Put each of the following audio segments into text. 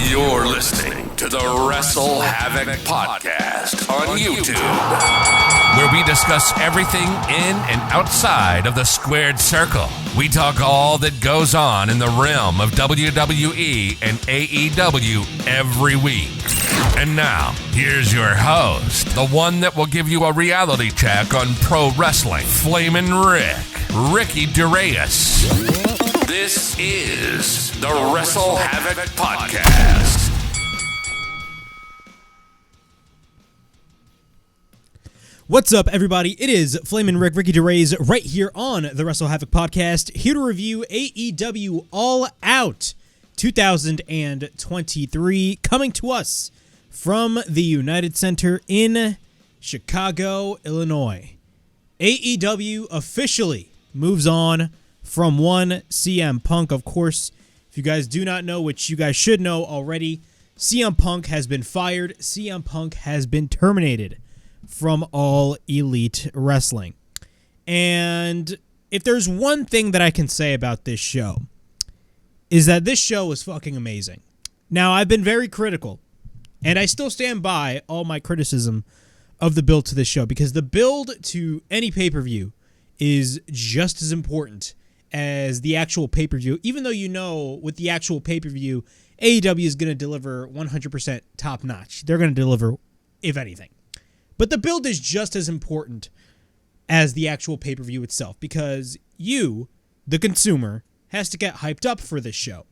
You're listening to the Wrestle Havoc podcast on YouTube, where we discuss everything in and outside of the squared circle. We talk all that goes on in the realm of WWE and AEW every week. And now, here's your host, the one that will give you a reality check on pro wrestling, Flamin' Ricky DeReyes. This is the Wrestle Havoc podcast. What's up, everybody? It is Flamin' Ricky DeReyes right here on the Wrestle Havoc podcast, here to review AEW All Out 2023, coming to us from the United Center in Chicago, Illinois. AEW officially moves on from one CM Punk. Of course, if you guys do not know, which you guys should know already, CM Punk has been fired. CM Punk has been terminated from All Elite Wrestling. And if there's one thing that I can say about this show, is that this show was fucking amazing. Now, I've been very critical, and I still stand by all my criticism of the build to this show, because the build to any pay-per-view is just as important as the actual pay-per-view, even though you know with the actual pay-per-view, AEW is going to deliver 100% top-notch. They're going to deliver, if anything. But the build is just as important as the actual pay-per-view itself, because you, the consumer, has to get hyped up for this show.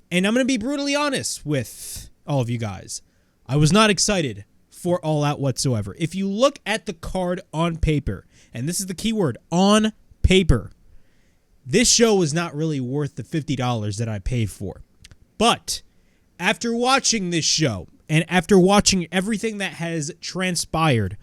And I'm going to be brutally honest with all of you guys. I was not excited for All Out whatsoever. If you look at the card on paper, and this is the key word, on paper, this show was not really worth the $50 that I paid for. But after watching this show, and after watching everything that has transpired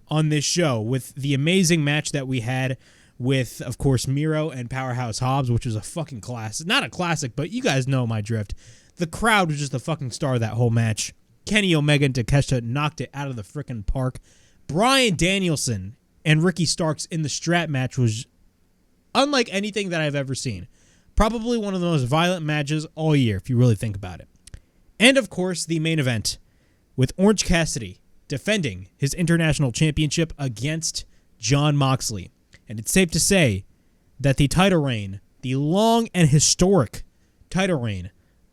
on this show, with the amazing match that we had with, of course, Miro and Powerhouse Hobbs, which was a fucking classic. Not a classic, but you guys know my drift. The crowd was just the fucking star of that whole match. Kenny Omega and Takeshita knocked it out of the frickin' park. Bryan Danielson and Ricky Starks in the strap match was unlike anything that I've ever seen. Probably one of the most violent matches all year, if you really think about it. And, of course, the main event with Orange Cassidy defending his international championship against Jon Moxley. And it's safe to say that the title reign, the long and historic title reign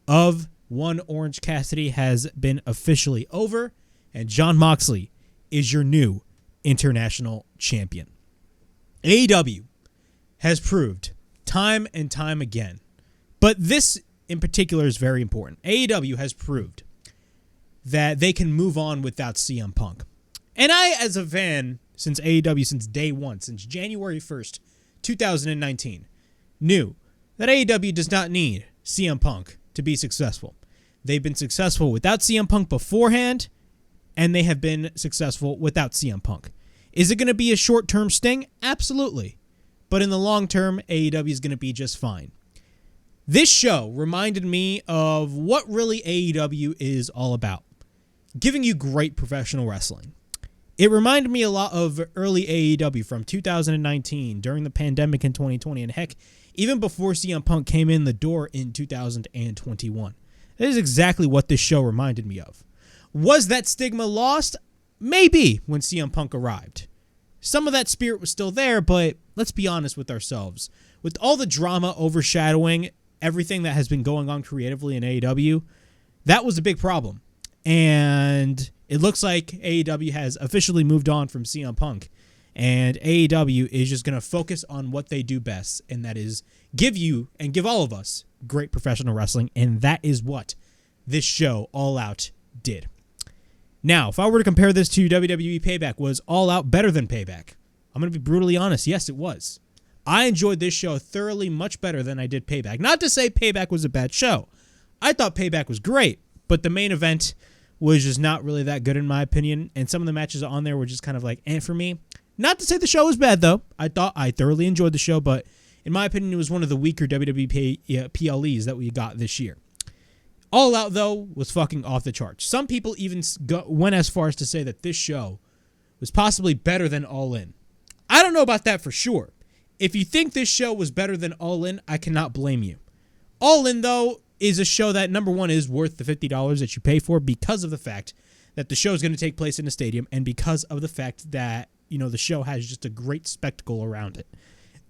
of one Orange Cassidy, has been officially over, and Jon Moxley is your new international champion. AEW has proved time and time again, but this in particular is very important. AEW has proved that they can move on without CM Punk. And I, as a fan, since AEW, since day one, since January 1st, 2019, knew that AEW does not need CM Punk to be successful. They've been successful without CM Punk beforehand, and they have been successful without CM Punk. Is it going to be a short-term sting? Absolutely. But in the long term, AEW is going to be just fine. This show reminded me of what really AEW is all about. Giving you great professional wrestling. It reminded me a lot of early AEW from 2019, during the pandemic in 2020, and heck, even before CM Punk came in the door in 2021. That is exactly what this show reminded me of. Was that stigma lost? Maybe when CM Punk arrived. Some of that spirit was still there, but let's be honest with ourselves. With all the drama overshadowing everything that has been going on creatively in AEW, that was a big problem. And it looks like AEW has officially moved on from CM Punk. And AEW is just going to focus on what they do best, and that is give you and give all of us great professional wrestling. And that is what this show, All Out, did. Now, if I were to compare this to WWE Payback, was All Out better than Payback? I'm going to be brutally honest. Yes, it was. I enjoyed this show thoroughly much better than I did Payback. Not to say Payback was a bad show. I thought Payback was great, but the main event was just not really that good in my opinion, and some of the matches on there were just kind of like, for me. Not to say the show was bad, though. I thought I thoroughly enjoyed the show, but in my opinion, it was one of the weaker WWE PLEs that we got this year. All Out, though, was fucking off the charts. Some people even went as far as to say that this show was possibly better than All In. I don't know about that for sure. If you think this show was better than All In, I cannot blame you. All In, though, is a show that, number one, is worth the $50 that you pay for because of the fact that the show is going to take place in a stadium and because of the fact that, the show has just a great spectacle around it.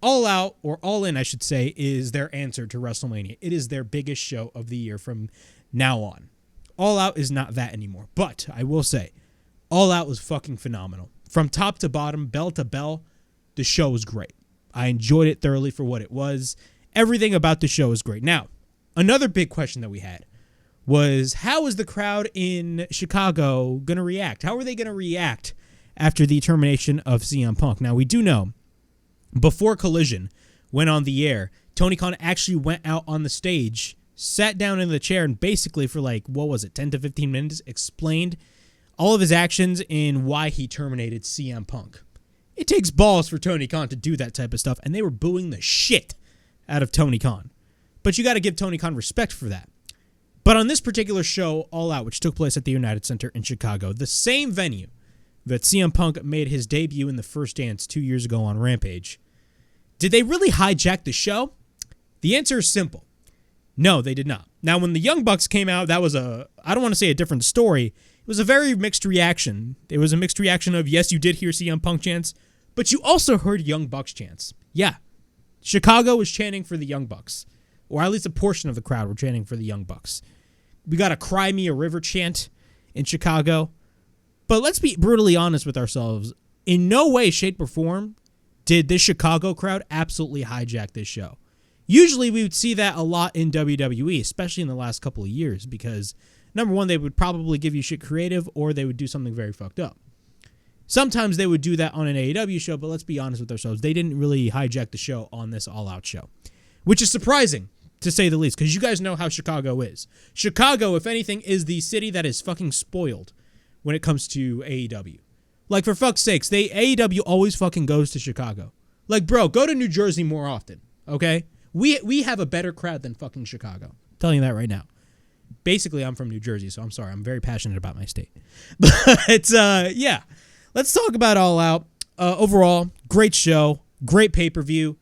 All Out, or All In, I should say, is their answer to WrestleMania. It is their biggest show of the year from now on. All Out is not that anymore. But I will say, All Out was fucking phenomenal. From top to bottom, bell to bell, the show was great. I enjoyed it thoroughly for what it was. Everything about the show is great. Now, another big question that we had was, how is the crowd in Chicago going to react? How are they going to react after the termination of CM Punk? Now, we do know, before Collision went on the air, Tony Khan actually went out on the stage, sat down in the chair, and basically for 10 to 15 minutes, explained all of his actions and why he terminated CM Punk. It takes balls for Tony Khan to do that type of stuff, and they were booing the shit out of Tony Khan. But you got to give Tony Khan respect for that. But on this particular show, All Out, which took place at the United Center in Chicago, the same venue that CM Punk made his debut in the first dance 2 years ago on Rampage, did they really hijack the show? The answer is simple. No, they did not. Now, when the Young Bucks came out, that was I don't want to say a different story. It was a very mixed reaction. It was a mixed reaction of, yes, you did hear CM Punk chants, but you also heard Young Bucks chants. Yeah, Chicago was chanting for the Young Bucks, or at least a portion of the crowd were chanting for the Young Bucks. We got a Cry Me a River chant in Chicago. But let's be brutally honest with ourselves. In no way, shape, or form did this Chicago crowd absolutely hijack this show. Usually we would see that a lot in WWE, especially in the last couple of years, because, number one, they would probably give you shit creative, or they would do something very fucked up. Sometimes they would do that on an AEW show, but let's be honest with ourselves. They didn't really hijack the show on this All Out show, which is surprising, to say the least, because you guys know how Chicago is. Chicago, if anything, is the city that is fucking spoiled when it comes to AEW. Like, for fuck's sakes, AEW always fucking goes to Chicago. Like, bro, go to New Jersey more often, okay? We have a better crowd than fucking Chicago. I'm telling you that right now. Basically, I'm from New Jersey, so I'm sorry. I'm very passionate about my state. But, yeah. Let's talk about All Out. Overall, great show. Great pay-per-view.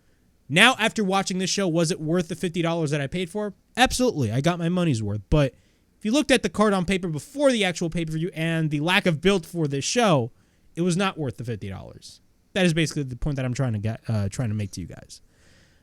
Now, after watching this show, was it worth the $50 that I paid for? Absolutely. I got my money's worth. But if you looked at the card on paper before the actual pay-per-view and the lack of build for this show, it was not worth the $50. That is basically the point that I'm trying to make to you guys.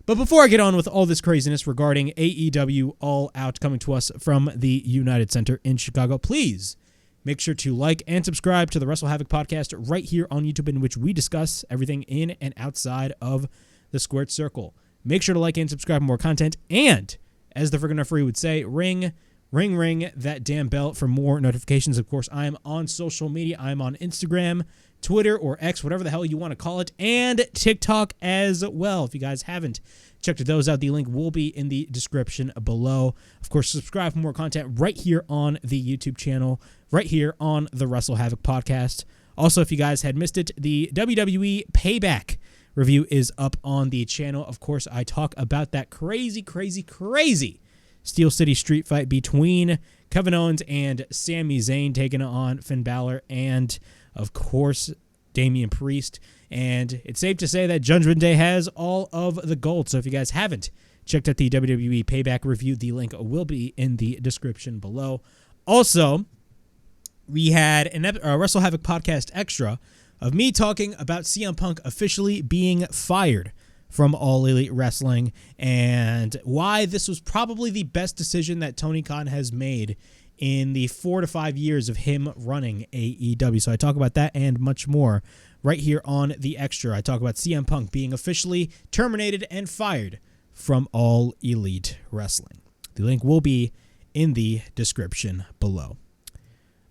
But before I get on with all this craziness regarding AEW All Out coming to us from the United Center in Chicago, please make sure to like and subscribe to the Wrestle Havoc podcast right here on YouTube, in which we discuss everything in and outside of the squared circle. Make sure to like and subscribe for more content. And, as the friggin' referee would say, ring that damn bell for more notifications. Of course, I am on social media. I'm on Instagram, Twitter, or X, whatever the hell you want to call it, and TikTok as well. If you guys haven't checked those out, the link will be in the description below. Of course, subscribe for more content right here on the YouTube channel, right here on the Wrestle Havoc podcast. Also, if you guys had missed it, the WWE Payback review is up on the channel. Of course, I talk about that crazy Steel City street fight between Kevin Owens and Sami Zayn, taking on Finn Balor and, of course, Damian Priest. And it's safe to say that Judgment Day has all of the gold. So if you guys haven't checked out the WWE Payback review, the link will be in the description below. Also, we had a Wrestle Havoc podcast extra of me talking about CM Punk officially being fired from All Elite Wrestling, and why this was probably the best decision that Tony Khan has made in the 4 to 5 years of him running AEW. So I talk about that and much more right here on the extra. I talk about CM Punk being officially terminated and fired from All Elite Wrestling. The link will be in the description below.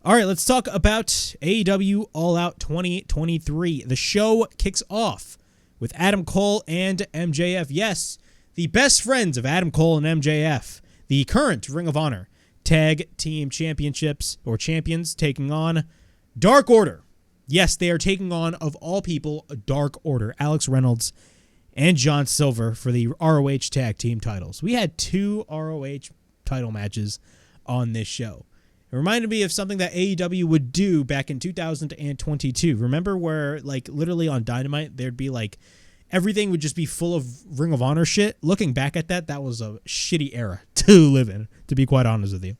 All right, let's talk about AEW All Out 2023. The show kicks off with Adam Cole and MJF. Yes, the best friends of Adam Cole and MJF, the current Ring of Honor Tag Team Championships, or champions, taking on Dark Order. Yes, they are taking on, of all people, Dark Order, Alex Reynolds and John Silver, for the ROH Tag Team titles. We had 2 ROH title matches on this show. It reminded me of something that AEW would do back in 2022. Remember where, like, literally on Dynamite, there'd be, like, everything would just be full of Ring of Honor shit. Looking back at that, that was a shitty era to live in, to be quite honest with you.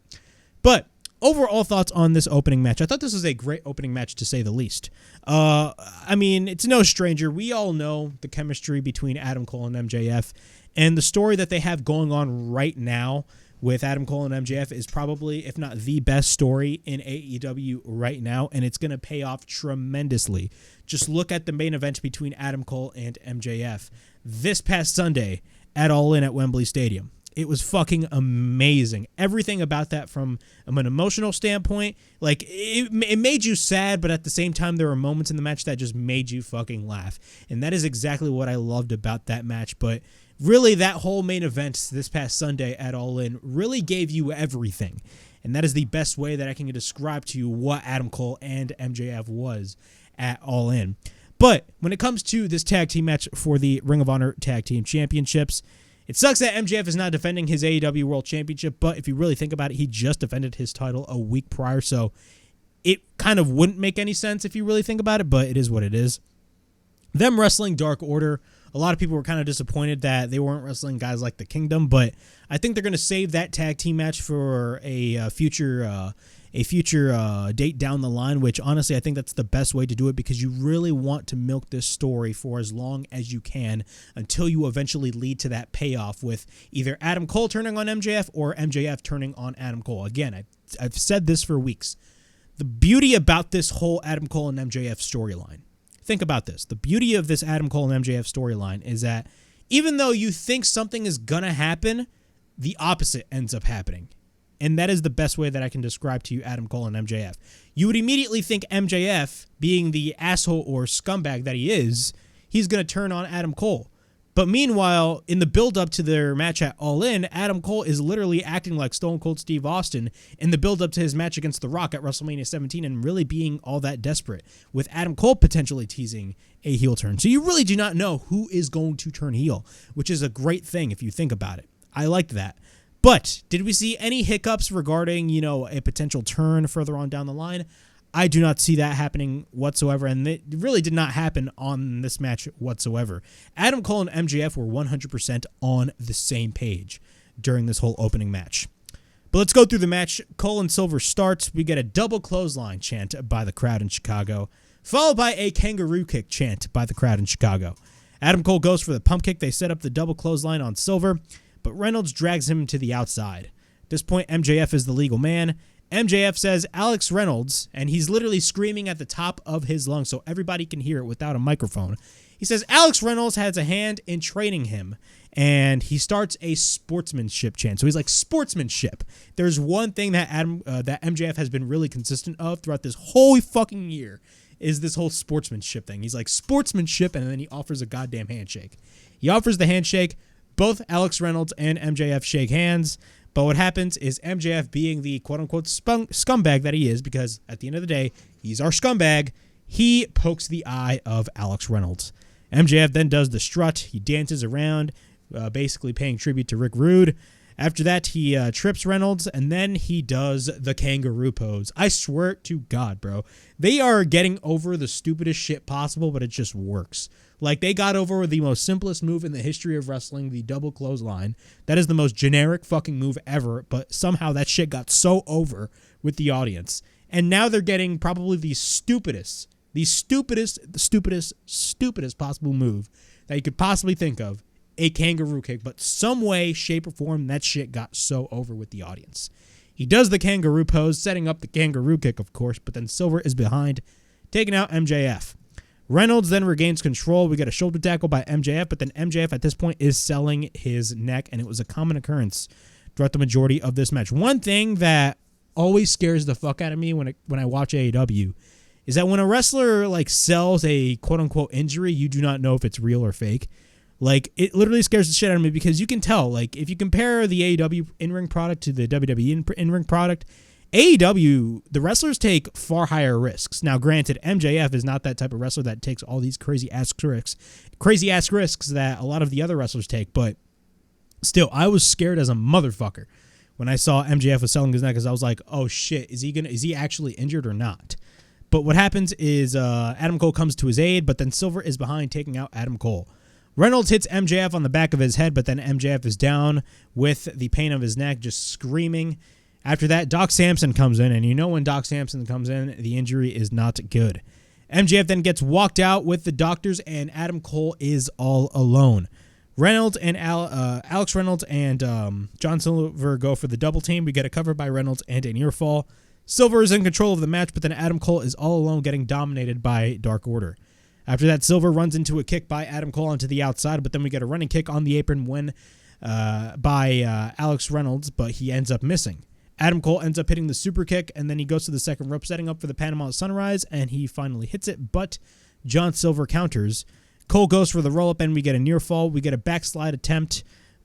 But overall thoughts on this opening match. I thought this was a great opening match, to say the least. I mean, it's no stranger. We all know the chemistry between Adam Cole and MJF, and the story that they have going on right now with Adam Cole and MJF is probably, if not the best story in AEW right now, and it's going to pay off tremendously. Just look at the main event between Adam Cole and MJF this past Sunday at All In at Wembley Stadium. It was fucking amazing. Everything about that from an emotional standpoint, like it made you sad, but at the same time, there were moments in the match that just made you fucking laugh. And that is exactly what I loved about that match. But really, that whole main event this past Sunday at All In really gave you everything. And that is the best way that I can describe to you what Adam Cole and MJF was at All In. But when it comes to this tag team match for the Ring of Honor Tag Team Championships, it sucks that MJF is not defending his AEW World Championship, but if you really think about it, he just defended his title a week prior, so it kind of wouldn't make any sense if you really think about it, but it is what it is. Them wrestling Dark Order, a lot of people were kind of disappointed that they weren't wrestling guys like the Kingdom, but I think they're going to save that tag team match for a future date down the line, which honestly I think that's the best way to do it, because you really want to milk this story for as long as you can until you eventually lead to that payoff with either Adam Cole turning on MJF or MJF turning on Adam Cole. Again, I've said this for weeks. The beauty about this whole Adam Cole and MJF storyline, think about this. The beauty of this Adam Cole and MJF storyline is that even though you think something is going to happen, the opposite ends up happening. And that is the best way that I can describe to you Adam Cole and MJF. You would immediately think MJF, being the asshole or scumbag that he is, he's going to turn on Adam Cole. But meanwhile, in the build-up to their match at All In, Adam Cole is literally acting like Stone Cold Steve Austin in the build-up to his match against The Rock at WrestleMania 17 and really being all that desperate, with Adam Cole potentially teasing a heel turn. So you really do not know who is going to turn heel, which is a great thing if you think about it. I liked that. But did we see any hiccups regarding, a potential turn further on down the line? I do not see that happening whatsoever, and it really did not happen on this match whatsoever. Adam Cole and MJF were 100% on the same page during this whole opening match. But let's go through the match. Cole and Silver starts. We get a double clothesline chant by the crowd in Chicago, followed by a kangaroo kick chant by the crowd in Chicago. Adam Cole goes for the pump kick. They set up the double clothesline on Silver, but Reynolds drags him to the outside. At this point, MJF is the legal man. MJF says Alex Reynolds, and he's literally screaming at the top of his lungs so everybody can hear it without a microphone. He says Alex Reynolds has a hand in training him, and he starts a sportsmanship chant. So he's like, sportsmanship. There's one thing that that MJF has been really consistent of throughout this whole fucking year is this whole sportsmanship thing. He's like, sportsmanship, and then he offers a goddamn handshake. He offers the handshake. Both Alex Reynolds and MJF shake hands, but what happens is MJF, being the quote-unquote scumbag that he is, because at the end of the day, he's our scumbag, he pokes the eye of Alex Reynolds. MJF then does the strut. He dances around, basically paying tribute to Rick Rude. After that, he trips Reynolds, and then he does the kangaroo pose. I swear to God, bro. They are getting over the stupidest shit possible, but it just works. Like, they got over the most simplest move in the history of wrestling, the double clothesline. That is the most generic fucking move ever, but somehow that shit got so over with the audience. And now they're getting probably the stupidest possible move that you could possibly think of, a kangaroo kick. But some way, shape, or form, that shit got so over with the audience. He does the kangaroo pose, setting up the kangaroo kick, of course, but then Silver is behind, taking out MJF. Reynolds then regains control. We get a shoulder tackle by MJF, but then MJF at this point is selling his neck, and it was a common occurrence throughout the majority of this match. One thing that always scares the fuck out of me when I watch AEW is that when a wrestler sells a quote-unquote injury, you do not know if it's real or fake. It literally scares the shit out of me, because you can tell, if you compare the AEW in-ring product to the WWE in-ring product, AEW, the wrestlers take far higher risks. Now, granted, MJF is not that type of wrestler that takes all these crazy-ass risks that a lot of the other wrestlers take, but still, I was scared as a motherfucker when I saw MJF was selling his neck, because I was like, oh shit, is he actually injured or not? But what happens is Adam Cole comes to his aid, but then Silver is behind, taking out Adam Cole. Reynolds hits MJF on the back of his head, but then MJF is down with the pain of his neck, just screaming. After that, Doc Samson comes in, and you know when Doc Samson comes in, the injury is not good. MJF then gets walked out with the doctors, and Adam Cole is all alone. Reynolds and Alex Reynolds and John Silver go for the double team. We get a cover by Reynolds and a near fall. Silver is in control of the match, but then Adam Cole is all alone, getting dominated by Dark Order. After that, Silver runs into a kick by Adam Cole onto the outside, but then we get a running kick on the apron by Alex Reynolds, but he ends up missing. Adam Cole ends up hitting the super kick, and then he goes to the second rope, setting up for the Panama Sunrise, and he finally hits it, but John Silver counters. Cole goes for the roll-up, and we get a near fall. We get a backslide attempt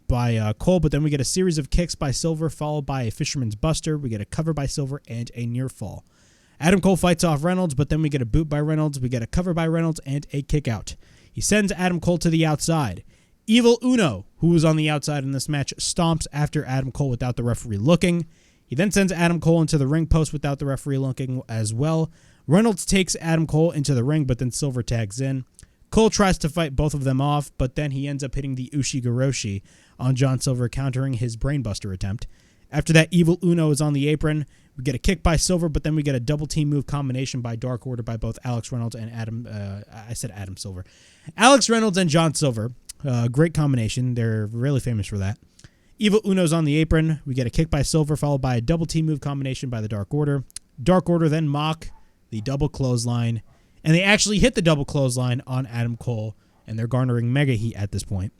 by Cole, but then we get a series of kicks by Silver, followed by a Fisherman's Buster. We get a cover by Silver and a near fall. Adam Cole fights off Reynolds, but then we get a boot by Reynolds. We get a cover by Reynolds and a kick out. He sends Adam Cole to the outside. Evil Uno, who was on the outside in this match, stomps after Adam Cole without the referee looking. He then sends Adam Cole into the ring post without the referee looking as well. Reynolds takes Adam Cole into the ring, but then Silver tags in. Cole tries to fight both of them off, but then he ends up hitting the Ushigoroshi on John Silver, countering his brainbuster attempt. After that, Evil Uno is on the apron. We get a kick by Silver, but then we get a double team move combination by Dark Order by both Alex Reynolds and Adam Silver. Alex Reynolds and John Silver. Great combination. They're really famous for that. Evil Uno's on the apron. We get a kick by Silver, followed by a double team move combination by the Dark Order. Dark Order then mock the double clothesline, and they actually hit the double clothesline on Adam Cole, and they're garnering mega heat at this point.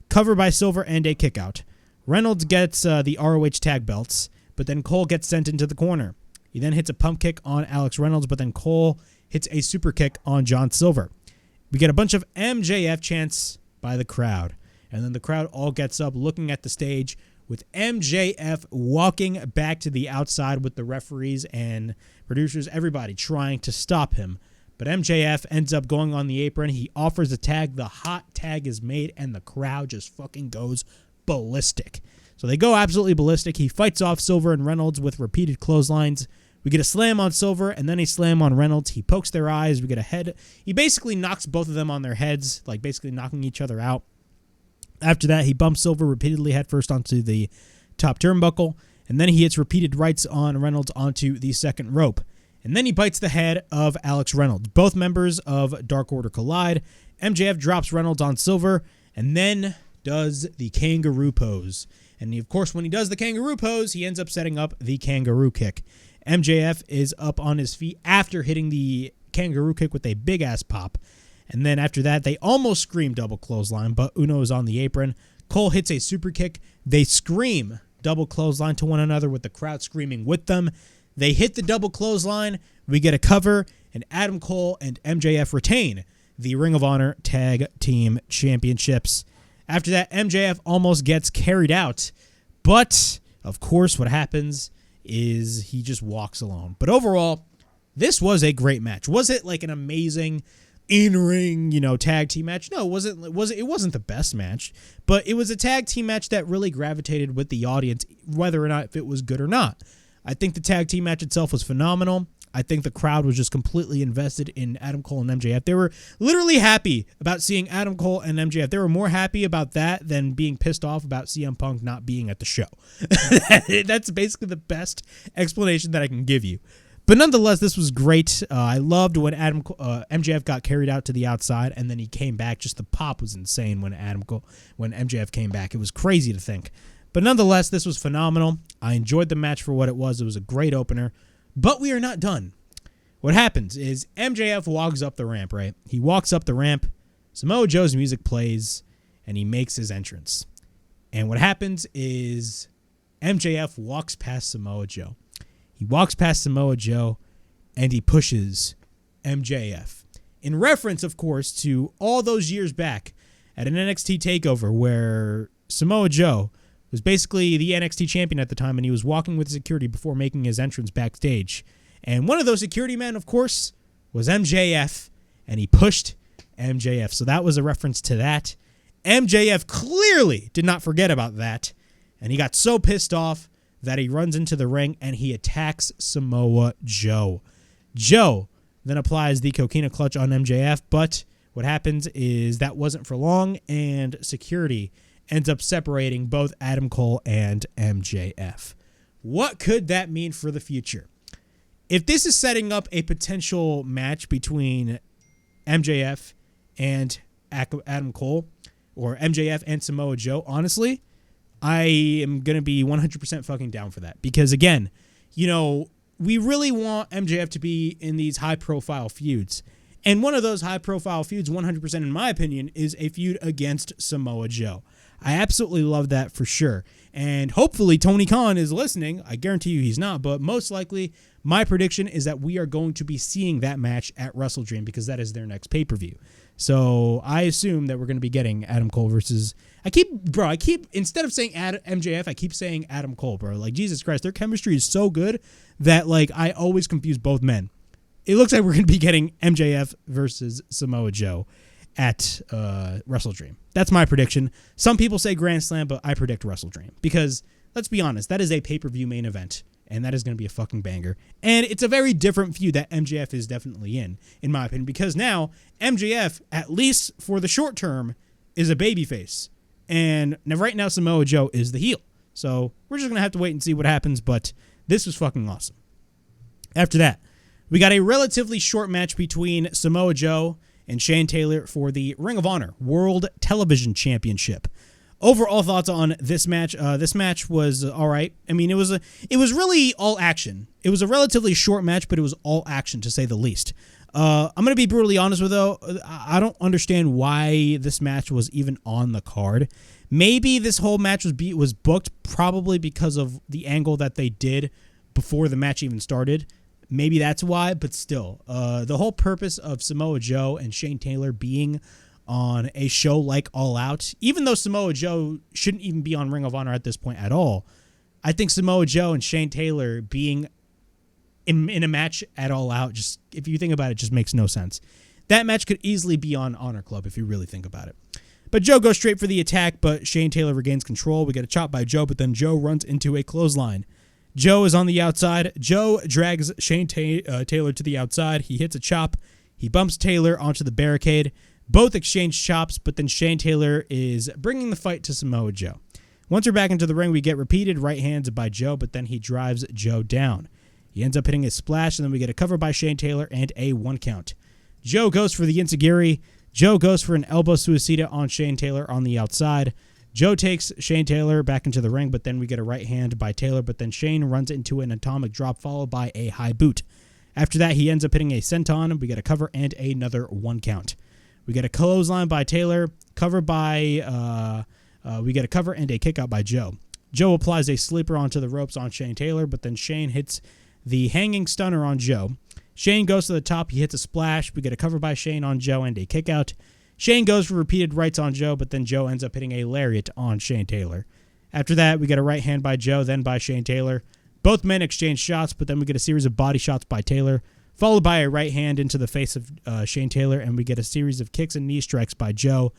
Cover by Silver and a kick out. Reynolds gets the ROH tag belts, but then Cole gets sent into the corner. He then hits a pump kick on Alex Reynolds, but then Cole hits a super kick on John Silver. We get a bunch of MJF chants by the crowd. And then the crowd all gets up looking at the stage with MJF walking back to the outside with the referees and producers, everybody trying to stop him. But MJF ends up going on the apron. He offers a tag. The hot tag is made, and the crowd just fucking goes ballistic. So they go absolutely ballistic. He fights off Silver and Reynolds with repeated clotheslines. We get a slam on Silver and then a slam on Reynolds. He pokes their eyes. We get a head. He basically knocks both of them on their heads, like basically knocking each other out. After that, he bumps Silver repeatedly headfirst onto the top turnbuckle, and then he hits repeated rights on Reynolds onto the second rope. And then he bites the head of Alex Reynolds. Both members of Dark Order collide. MJF drops Reynolds on Silver, and then does the kangaroo pose. And of course, when he does the kangaroo pose, he ends up setting up the kangaroo kick. MJF is up on his feet after hitting the kangaroo kick with a big-ass pop. And then after that, they almost scream double clothesline, but Uno is on the apron. Cole hits a super kick. They scream double clothesline to one another with the crowd screaming with them. They hit the double clothesline. We get a cover, and Adam Cole and MJF retain the Ring of Honor Tag Team Championships. After that, MJF almost gets carried out, but of course what happens is he just walks alone. But overall, this was a great match. Was it like an amazing in-ring, tag team match? No, it wasn't the best match, but it was a tag team match that really gravitated with the audience, whether or not if it was good or not. I think the tag team match itself was phenomenal. I think the crowd was just completely invested in Adam Cole and MJF. They were literally happy about seeing Adam Cole and MJF. They were more happy about that than being pissed off about CM Punk not being at the show. That's basically the best explanation that I can give you. But nonetheless, this was great. I loved when MJF got carried out to the outside, and then he came back. Just the pop was insane when MJF came back. It was crazy to think. But nonetheless, this was phenomenal. I enjoyed the match for what it was. It was a great opener. But we are not done. What happens is MJF walks up the ramp, right? He walks up the ramp. Samoa Joe's music plays, and he makes his entrance. And what happens is MJF walks past Samoa Joe. He walks past Samoa Joe, and he pushes MJF. In reference, of course, to all those years back at an NXT TakeOver where Samoa Joe was basically the NXT champion at the time, and he was walking with security before making his entrance backstage. And one of those security men, of course, was MJF, and he pushed MJF. So that was a reference to that. MJF clearly did not forget about that, and he got so pissed off that he runs into the ring and he attacks Samoa Joe. Joe then applies the coquina clutch on MJF, but What happens is that wasn't for long, and security ends up separating both Adam Cole and MJF. What could that mean for the future? If this is setting up a potential match between MJF and Adam Cole, or MJF and Samoa Joe, honestly, I am going to be 100% fucking down for that. Because again, you know, we really want MJF to be in these high-profile feuds. And one of those high-profile feuds, 100% in my opinion, is a feud against Samoa Joe. I absolutely love that for sure. And hopefully Tony Khan is listening. I guarantee you he's not. But most likely, my prediction is that we are going to be seeing that match at WrestleDream because that is their next pay-per-view. So I assume that we're going to be getting Adam Cole versus... instead of saying MJF, I keep saying Adam Cole, bro. Like, Jesus Christ, their chemistry is so good that, like, I always confuse both men. It looks like we're going to be getting MJF versus Samoa Joe at WrestleDream. That's my prediction. Some people say Grand Slam, but I predict WrestleDream. Because, let's be honest, that is a pay-per-view main event. And that is going to be a fucking banger. And it's a very different feud that MJF is definitely in my opinion. Because now, MJF, at least for the short term, is a babyface. And right now, Samoa Joe is the heel. So, we're just going to have to wait and see what happens. But this was fucking awesome. After that, we got a relatively short match between Samoa Joe and Shane Taylor for the Ring of Honor World Television Championship. Overall thoughts on this match. This match was all right. I mean, it was really all action. It was a relatively short match, but it was all action to say the least. I'm going to be brutally honest with though. I don't understand why this match was even on the card. Maybe this whole match was booked probably because of the angle that they did before the match even started. Maybe that's why, but still, the whole purpose of Samoa Joe and Shane Taylor being on a show like All Out, even though Samoa Joe shouldn't even be on Ring of Honor at this point at all, I think Samoa Joe and Shane Taylor being in a match at All Out, just if you think about it, just makes no sense. That match could easily be on Honor Club if you really think about it. But Joe goes straight for the attack, but Shane Taylor regains control. We get a chop by Joe, but then Joe runs into a clothesline. Joe is on the outside. Joe drags Shane Taylor to the outside. He hits a chop. He bumps Taylor onto the barricade. Both exchange chops, but then Shane Taylor is bringing the fight to Samoa Joe. Once we're back into the ring, we get repeated right hands by Joe, but then he drives Joe down. He ends up hitting a splash, and then we get a cover by Shane Taylor and a 1 count. Joe goes for the enziguri. Joe goes for an elbow suicida on Shane Taylor on the outside. Joe takes Shane Taylor back into the ring, but then we get a right hand by Taylor, but then Shane runs into an atomic drop followed by a high boot. After that, he ends up hitting a senton. We get a cover and another 1 count. We get a clothesline by Taylor, we get a cover and a kick out by Joe. Joe applies a sleeper onto the ropes on Shane Taylor, but then Shane hits the hanging stunner on Joe. Shane goes to the top, he hits a splash. We get a cover by Shane on Joe and a kick out. Shane goes for repeated rights on Joe, but then Joe ends up hitting a lariat on Shane Taylor. After that, we get a right hand by Joe, then by Shane Taylor. Both men exchange shots, but then we get a series of body shots by Taylor, followed by a right hand into the face of Shane Taylor, and we get a series of kicks and knee strikes by Joe.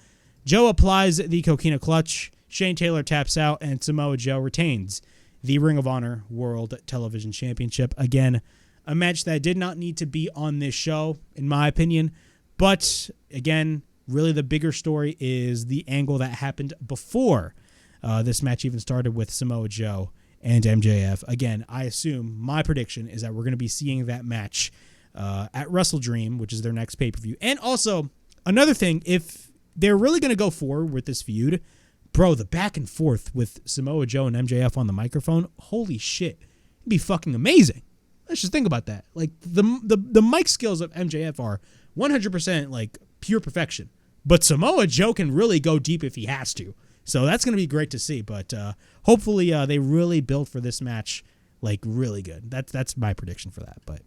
Joe applies the coquina clutch. Shane Taylor taps out, and Samoa Joe retains the Ring of Honor World Television Championship. Again, a match that did not need to be on this show, in my opinion. But, again, really the bigger story is the angle that happened before this match even started with Samoa Joe and MJF. Again, I assume, my prediction is that we're going to be seeing that match at WrestleDream, which is their next pay-per-view. And also, another thing, if they're really going to go forward with this feud, bro, the back and forth with Samoa Joe and MJF on the microphone, holy shit, it'd be fucking amazing. Let's just think about that. Like, the mic skills of MJF are 100% like pure perfection. But Samoa Joe can really go deep if he has to. So that's going to be great to see. But hopefully they really build for this match like really good. That's my prediction for that. But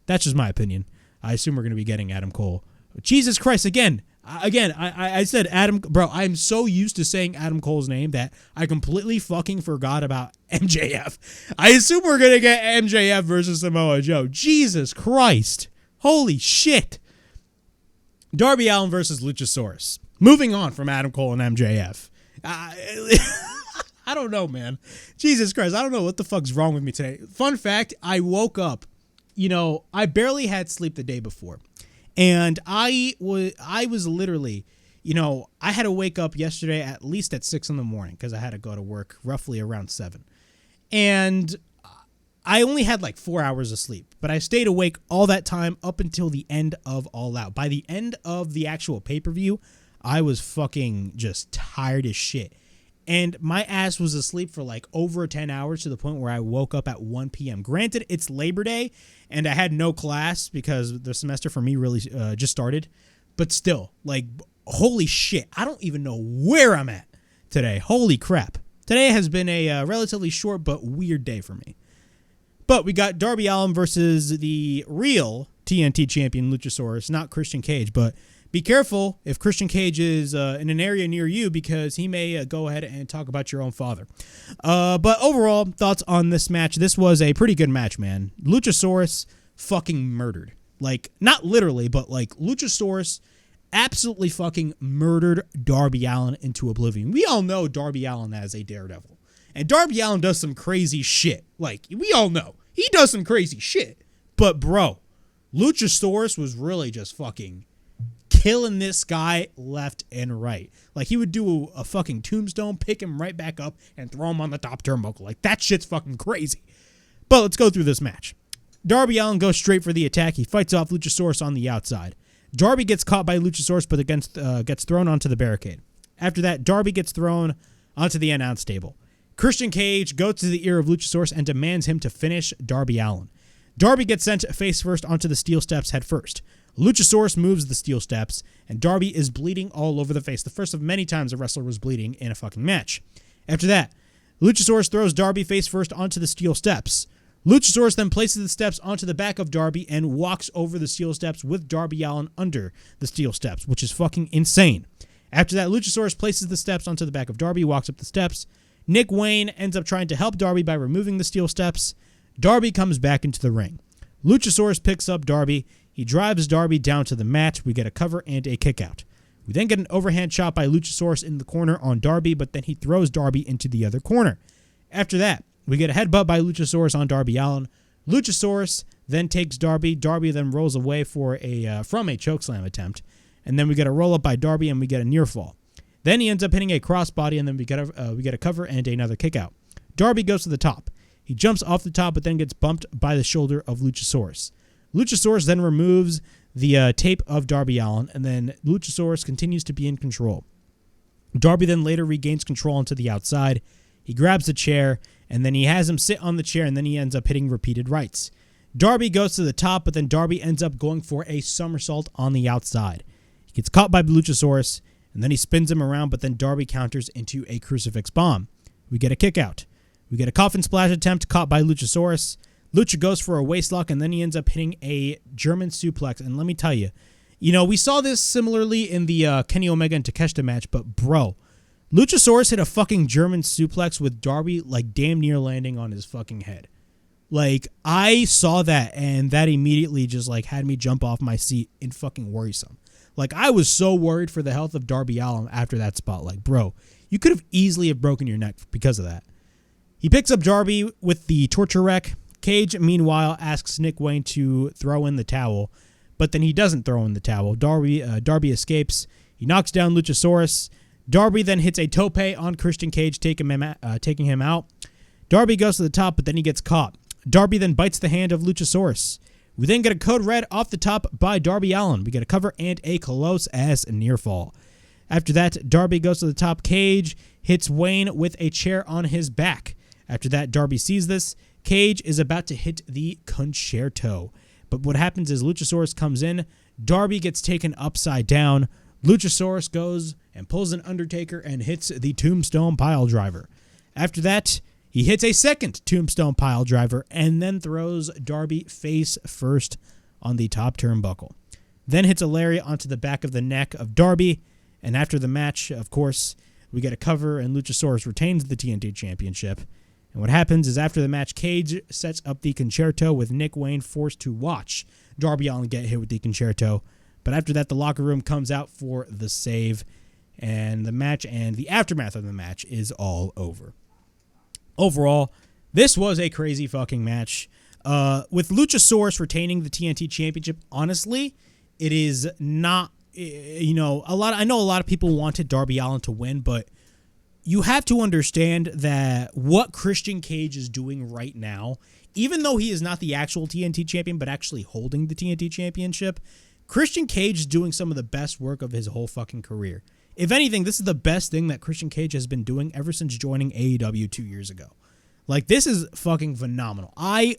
that's just my opinion. I assume we're going to be getting Adam Cole. Jesus Christ, again, I said Adam, bro, I'm so used to saying Adam Cole's name that I completely fucking forgot about MJF. I assume we're going to get MJF versus Samoa Joe. Jesus Christ. Holy shit. Darby Allin versus Luchasaurus. Moving on from Adam Cole and MJF. I don't know, man. Jesus Christ, I don't know what the fuck's wrong with me today. Fun fact, I woke up, I barely had sleep the day before. And I was literally, I had to wake up yesterday at least at 6 in the morning because I had to go to work roughly around 7. And I only had like 4 hours of sleep, but I stayed awake all that time up until the end of All Out. By the end of the actual pay-per-view, I was fucking just tired as shit. And my ass was asleep for like over 10 hours to the point where I woke up at 1 p.m. Granted, it's Labor Day, and I had no class because the semester for me really just started. But still, like, holy shit, I don't even know where I'm at today. Holy crap. Today has been a relatively short but weird day for me. But we got Darby Allin versus the real TNT champion, Luchasaurus, not Christian Cage, but be careful if Christian Cage is in an area near you because he may go ahead and talk about your own father. But overall, thoughts on this match. This was a pretty good match, man. Luchasaurus fucking murdered. Like, not literally, but like Luchasaurus absolutely fucking murdered Darby Allin into oblivion. We all know Darby Allin as a daredevil. And Darby Allin does some crazy shit. Like, we all know. He does some crazy shit. But, bro, Luchasaurus was really just fucking killing this guy left and right. Like, he would do a fucking tombstone, pick him right back up, and throw him on the top turnbuckle. Like, that shit's fucking crazy. But let's go through this match. Darby Allin goes straight for the attack. He fights off Luchasaurus on the outside. Darby gets caught by Luchasaurus, but gets thrown onto the barricade. After that, Darby gets thrown onto the announce table. Christian Cage goes to the ear of Luchasaurus and demands him to finish Darby Allin. Darby gets sent face first onto the steel steps head first. Luchasaurus moves the steel steps, and Darby is bleeding all over the face. The first of many times a wrestler was bleeding in a fucking match. After that, Luchasaurus throws Darby face first onto the steel steps. Luchasaurus then places the steps onto the back of Darby and walks over the steel steps with Darby Allin under the steel steps, which is fucking insane. After that, Luchasaurus places the steps onto the back of Darby, walks up the steps. Nick Wayne ends up trying to help Darby by removing the steel steps. Darby comes back into the ring. Luchasaurus picks up Darby. He drives Darby down to the mat. We get a cover and a kickout. We then get an overhand shot by Luchasaurus in the corner on Darby, but then he throws Darby into the other corner. After that, we get a headbutt by Luchasaurus on Darby Allin. Luchasaurus then takes Darby. Darby then rolls away from a chokeslam attempt. And then we get a roll-up by Darby, and we get a near fall. Then he ends up hitting a crossbody, and then we get a cover and another kickout. Darby goes to the top. He jumps off the top, but then gets bumped by the shoulder of Luchasaurus. Luchasaurus then removes the tape of Darby Allin, and then Luchasaurus continues to be in control. Darby then later regains control onto the outside. He grabs a chair, and then he has him sit on the chair, and then he ends up hitting repeated rights. Darby goes to the top, but then Darby ends up going for a somersault on the outside. He gets caught by Luchasaurus, and then he spins him around, but then Darby counters into a crucifix bomb. We get a kick out. We get a coffin splash attempt caught by Luchasaurus. Lucha goes for a waistlock, and then he ends up hitting a German suplex. And let me tell you, we saw this similarly in the Kenny Omega and Takeshita match, but bro, Luchasaurus hit a fucking German suplex with Darby like damn near landing on his fucking head. Like, I saw that, and that immediately just like had me jump off my seat in fucking worrisome. Like, I was so worried for the health of Darby Allin after that spot. Like, bro, you could have easily have broken your neck because of that. He picks up Darby with the torture rack. Cage, meanwhile, asks Nick Wayne to throw in the towel, but then he doesn't throw in the towel. Darby escapes. He knocks down Luchasaurus. Darby then hits a tope on Christian Cage, taking him out. Darby goes to the top, but then he gets caught. Darby then bites the hand of Luchasaurus. We then get a code red off the top by Darby Allin. We get a cover and a close ass near fall. After that, Darby goes to the top. Cage hits Wayne with a chair on his back. After that, Darby sees this. Cage is about to hit the concerto. But what happens is Luchasaurus comes in. Darby gets taken upside down. Luchasaurus goes and pulls an Undertaker and hits the Tombstone Pile Driver. After that, he hits a second Tombstone Pile Driver and then throws Darby face first on the top turnbuckle. Then hits a lariat onto the back of the neck of Darby. And after the match, of course, we get a cover and Luchasaurus retains the TNT Championship. And what happens is after the match, Cage sets up the concerto with Nick Wayne forced to watch Darby Allin get hit with the concerto. But after that, the locker room comes out for the save. And the match and the aftermath of the match is all over. Overall, this was a crazy fucking match. With Luchasaurus retaining the TNT Championship, honestly, It is not, I know a lot of people wanted Darby Allin to win, but you have to understand that what Christian Cage is doing right now, even though he is not the actual TNT champion, but actually holding the TNT championship, Christian Cage is doing some of the best work of his whole fucking career. If anything, this is the best thing that Christian Cage has been doing ever since joining AEW 2 years ago. Like, this is fucking phenomenal. I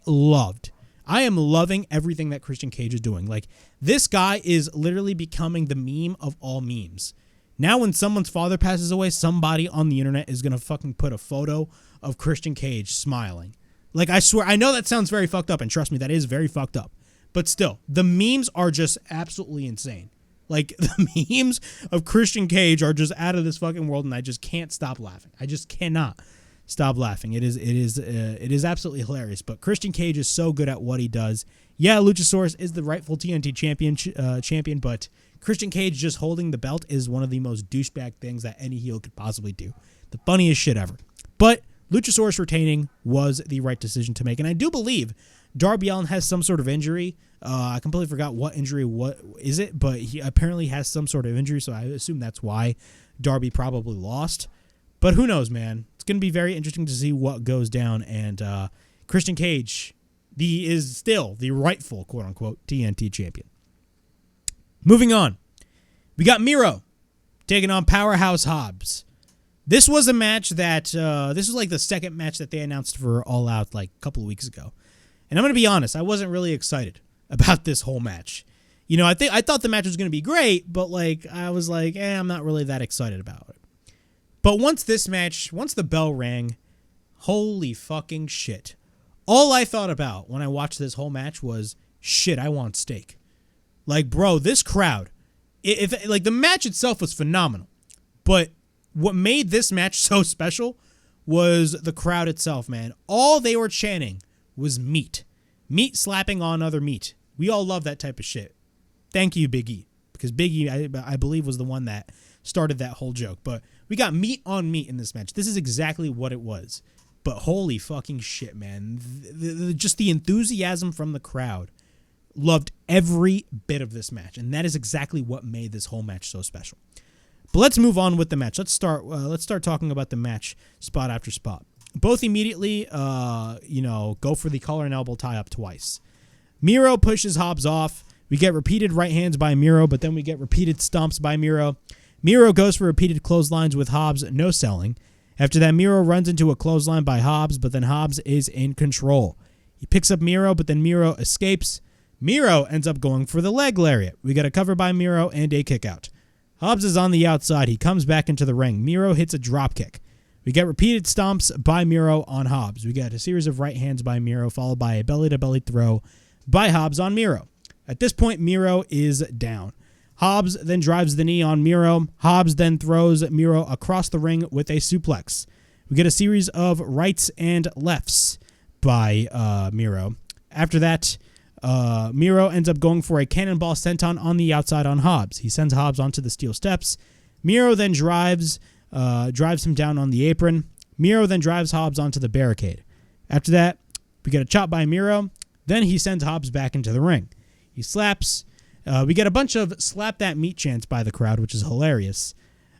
am loving everything that Christian Cage is doing. Like, this guy is literally becoming the meme of all memes. Now when someone's father passes away, somebody on the internet is going to fucking put a photo of Christian Cage smiling. Like, I swear, I know that sounds very fucked up, and trust me, that is very fucked up. But still, the memes are just absolutely insane. Like, the memes of Christian Cage are just out of this fucking world, and I just can't stop laughing. I just cannot stop laughing. It is absolutely hilarious. But Christian Cage is so good at what he does. Yeah, Luchasaurus is the rightful TNT champion, but Christian Cage just holding the belt is one of the most douchebag things that any heel could possibly do. The funniest shit ever. But Luchasaurus retaining was the right decision to make, and I do believe Darby Allin has some sort of injury. I completely forgot what injury, what is it, but he apparently has some sort of injury, so I assume that's why Darby probably lost. But who knows, man? It's going to be very interesting to see what goes down, and Christian Cage is still the rightful, quote-unquote, TNT champion. Moving on, we got Miro taking on Powerhouse Hobbs. This was a match that, this was like the second match that they announced for All Out like a couple of weeks ago. And I'm going to be honest, I wasn't really excited about this whole match. You know, I thought the match was going to be great, but like, I was like, I'm not really that excited about it. But once the bell rang, holy fucking shit. All I thought about when I watched this whole match was, shit, I want steak. Like, bro, this crowd, like, the match itself was phenomenal, but what made this match so special was the crowd itself, man. All they were chanting was meat. Meat slapping on other meat. We all love that type of shit. Thank you, Big E, because Big E, I believe, was the one that started that whole joke. But we got meat on meat in this match. This is exactly what it was. But holy fucking shit, man. Just the enthusiasm from the crowd. Loved every bit of this match, and that is exactly what made this whole match so special. But let's move on with the match. Let's start talking about the match spot after spot. Both immediately, go for the collar and elbow tie up twice. Miro pushes Hobbs off. We get repeated right hands by Miro, but then we get repeated stomps by Miro. Miro goes for repeated clotheslines with Hobbs no selling. After that, Miro runs into a clothesline by Hobbs, but then Hobbs is in control. He picks up Miro, but then Miro escapes. Miro ends up going for the leg lariat. We got a cover by Miro and a kick out. Hobbs is on the outside. He comes back into the ring. Miro hits a drop kick. We get repeated stomps by Miro on Hobbs. We get a series of right hands by Miro, followed by a belly-to-belly throw by Hobbs on Miro. At this point, Miro is down. Hobbs then drives the knee on Miro. Hobbs then throws Miro across the ring with a suplex. We get a series of rights and lefts by Miro. After that, Miro ends up going for a cannonball senton on the outside on Hobbs. He sends Hobbs onto the steel steps. Miro then drives him down on the apron. Miro then drives Hobbs onto the barricade. After that, we get a chop by Miro. Then he sends Hobbs back into the ring. He slaps. We get a bunch of slap that meat chants by the crowd, which is hilarious.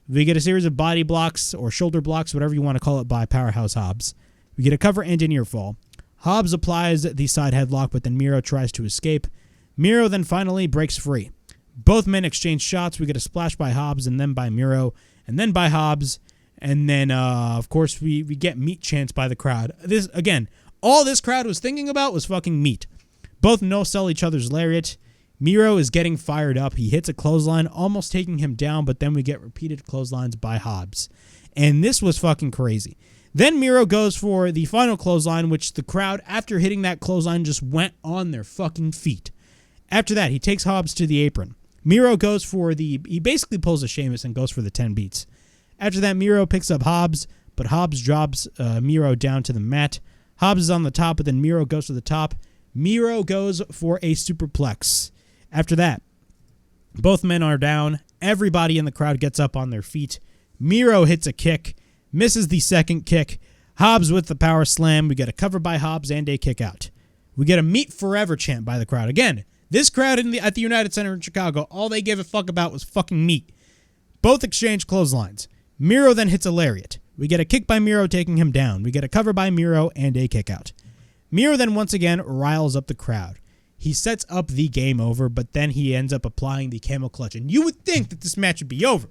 We get a series of body blocks or shoulder blocks, whatever you want to call it, by Powerhouse Hobbs. We get a cover and a near fall. Hobbs applies the side headlock, but then Miro tries to escape. Miro then finally breaks free. Both men exchange shots. We get a splash by Hobbs and then by Miro and then by Hobbs. And then, of course, we get meat chants by the crowd. This, again, all this crowd was thinking about was fucking meat. Both no-sell each other's lariat. Miro is getting fired up. He hits a clothesline, almost taking him down, but then we get repeated clotheslines by Hobbs. And this was fucking crazy. Then Miro goes for the final clothesline, which the crowd, after hitting that clothesline, just went on their fucking feet. After that, he takes Hobbs to the apron. Miro goes for he basically pulls a Sheamus and goes for the 10 beats. After that, Miro picks up Hobbs, but Hobbs drops Miro down to the mat. Hobbs is on the top, but then Miro goes to the top. Miro goes for a superplex. After that, both men are down. Everybody in the crowd gets up on their feet. Miro hits a kick, misses the second kick. Hobbs with the power slam. We get a cover by Hobbs and a kick out. We get a meat forever chant by the crowd. Again, This crowd at the United Center in Chicago, all they gave a fuck about was fucking meat. Both exchange clotheslines. Miro then hits a lariat. We get a kick by Miro taking him down. We get a cover by Miro and a kick out. Miro then once again riles up the crowd. He sets up the game over, but then he ends up applying the camel clutch. And you would think that this match would be over.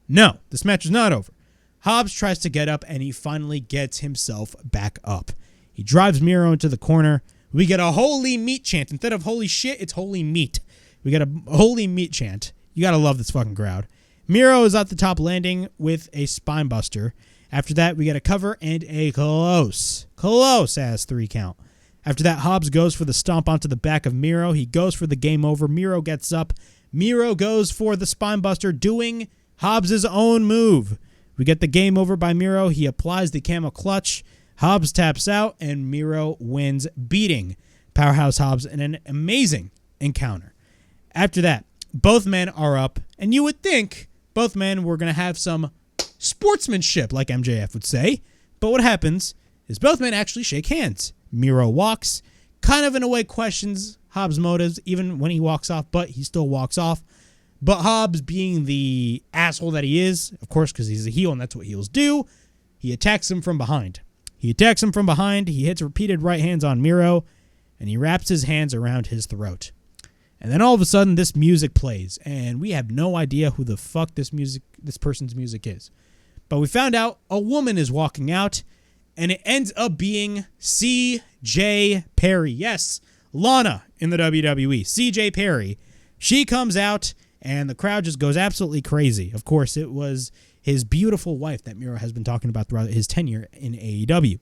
No, this match is not over. Hobbs tries to get up, and he finally gets himself back up. He drives Miro into the corner. We get a holy meat chant. Instead of holy shit, it's holy meat. We get a holy meat chant. You gotta love this fucking crowd. Miro is at the top landing with a spine buster. After that, we get a cover and a close ass 3 count. After that, Hobbs goes for the stomp onto the back of Miro. He goes for the game over. Miro gets up. Miro goes for the spine buster, doing Hobbs' own move. We get the game over by Miro. He applies the camel clutch. Hobbs taps out, and Miro wins, beating Powerhouse Hobbs in an amazing encounter. After that, both men are up, and you would think both men were going to have some sportsmanship, like MJF would say. But what happens is both men actually shake hands. Miro walks, kind of in a way questions Hobbs' motives, even when he walks off, but he still walks off. But Hobbs, being the asshole that he is, of course, because he's a heel and that's what heels do, he attacks him from behind. He hits repeated right hands on Miro, and he wraps his hands around his throat. And then all of a sudden, this music plays, and we have no idea who the fuck this person's music is. But we found out a woman is walking out, and it ends up being CJ Perry. Yes, Lana in the WWE. CJ Perry. She comes out, and the crowd just goes absolutely crazy. Of course, it was his beautiful wife that Miro has been talking about throughout his tenure in AEW.